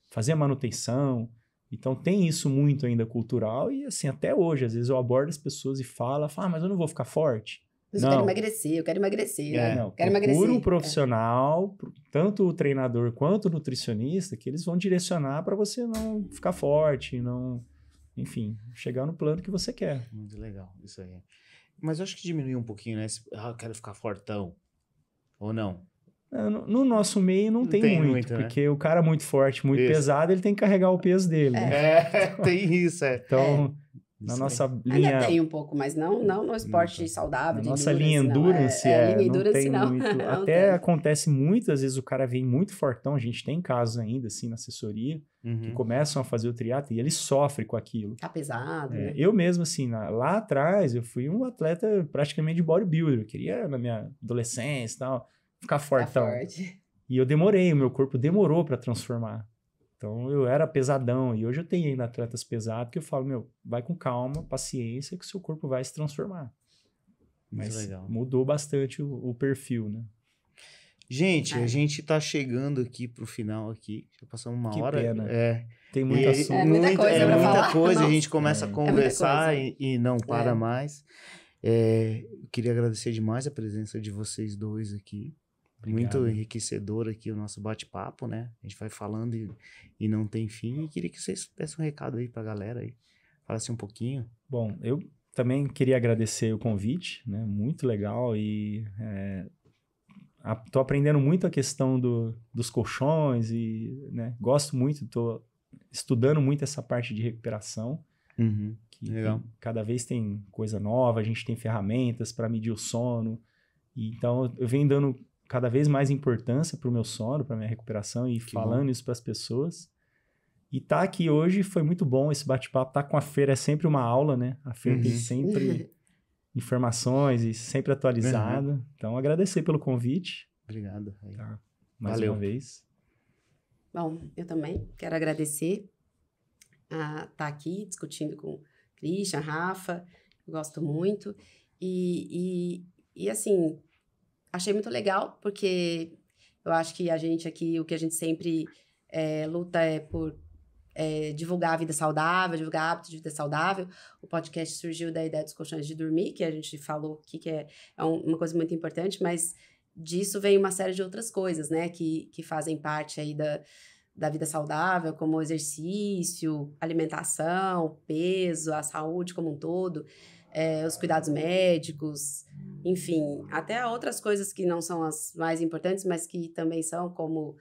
fazer a manutenção. Então tem isso muito ainda cultural e assim, até hoje, às vezes eu abordo as pessoas e falo, mas eu não vou ficar forte. Mas eu quero emagrecer. Procura um profissional, tanto o treinador quanto o nutricionista, que eles vão direcionar para você não ficar forte, enfim, chegar no plano que você quer. Muito legal, isso aí. Mas eu acho que diminuiu um pouquinho, né? Eu quero ficar fortão, ou não? No nosso meio não tem muito, porque né? O cara muito forte, muito pesado, ele tem que carregar o peso dele. Né? Tem isso, Então, na nossa linha... Ainda tem um pouco, mas não no esporte saudável. Na nossa linha Endurance, não tem muito. Até acontece muitas vezes o cara vem muito fortão, a gente tem casos ainda, assim, na assessoria, que começam a fazer o triatlo e ele sofre com aquilo. Tá pesado, né? Eu mesmo, assim, lá atrás, eu fui um atleta praticamente de bodybuilder, eu queria, na minha adolescência e tal, ficar fortão. E o meu corpo demorou para transformar. Então, eu era pesadão. E hoje eu tenho ainda atletas pesados que eu falo, vai com calma, paciência, que o seu corpo vai se transformar. Mas legal. Mudou bastante o perfil, né? Gente, a gente tá chegando aqui pro final aqui. Já passamos uma hora. Pena. Tem muita assunto. Muita coisa. A gente começa a conversar e não para mais. Eu queria agradecer demais a presença de vocês dois aqui. Obrigado. Muito enriquecedor aqui o nosso bate-papo, né? A gente vai falando e não tem fim. E queria que vocês dessem um recado aí pra galera aí. Falasse um pouquinho. Bom, eu também queria agradecer o convite, né? Muito legal e tô aprendendo muito a questão dos colchões e, né? Gosto muito, tô estudando muito essa parte de recuperação. Que legal. Cada vez tem coisa nova, a gente tem ferramentas para medir o sono. Então, eu venho dando cada vez mais importância para o meu sono, para minha recuperação e falando isso para as pessoas. E tá aqui hoje foi muito bom esse bate-papo. Tá com a feira é sempre uma aula, né? A feira tem sempre informações e sempre atualizada. Então, agradecer pelo convite. Obrigado. Tá. Mais uma vez. Bom, eu também quero agradecer a estar aqui discutindo com o Christian, Rafa. Eu gosto muito. E assim... Achei muito legal, porque Eu acho que a gente aqui, o que a gente sempre luta é por divulgar a vida saudável, divulgar hábitos de vida saudável. O podcast surgiu da ideia dos colchões de dormir, que a gente falou aqui que é uma coisa muito importante, mas disso vem uma série de outras coisas, né, que fazem parte aí da vida saudável, como o exercício, alimentação, peso, a saúde como um todo, os cuidados médicos, enfim, até outras coisas que não são as mais importantes, mas que também são, como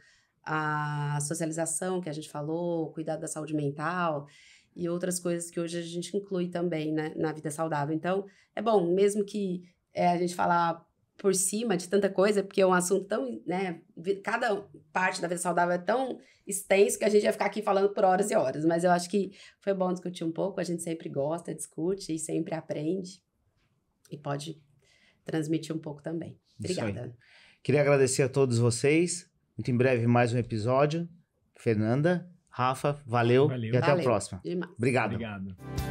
a socialização que a gente falou, cuidado da saúde mental e outras coisas que hoje a gente inclui também, né, na vida saudável. Então, é bom, mesmo que a gente falar por cima de tanta coisa, porque é um assunto tão, né, cada parte da vida saudável é tão extenso que a gente ia ficar aqui falando por horas e horas, mas eu acho que foi bom discutir um pouco, a gente sempre gosta, discute e sempre aprende e pode transmitir um pouco também. Obrigada. Queria agradecer a todos vocês. Muito em breve mais um episódio. Fernanda, Rafa, valeu. E até a próxima. Demais. Obrigado. Obrigado.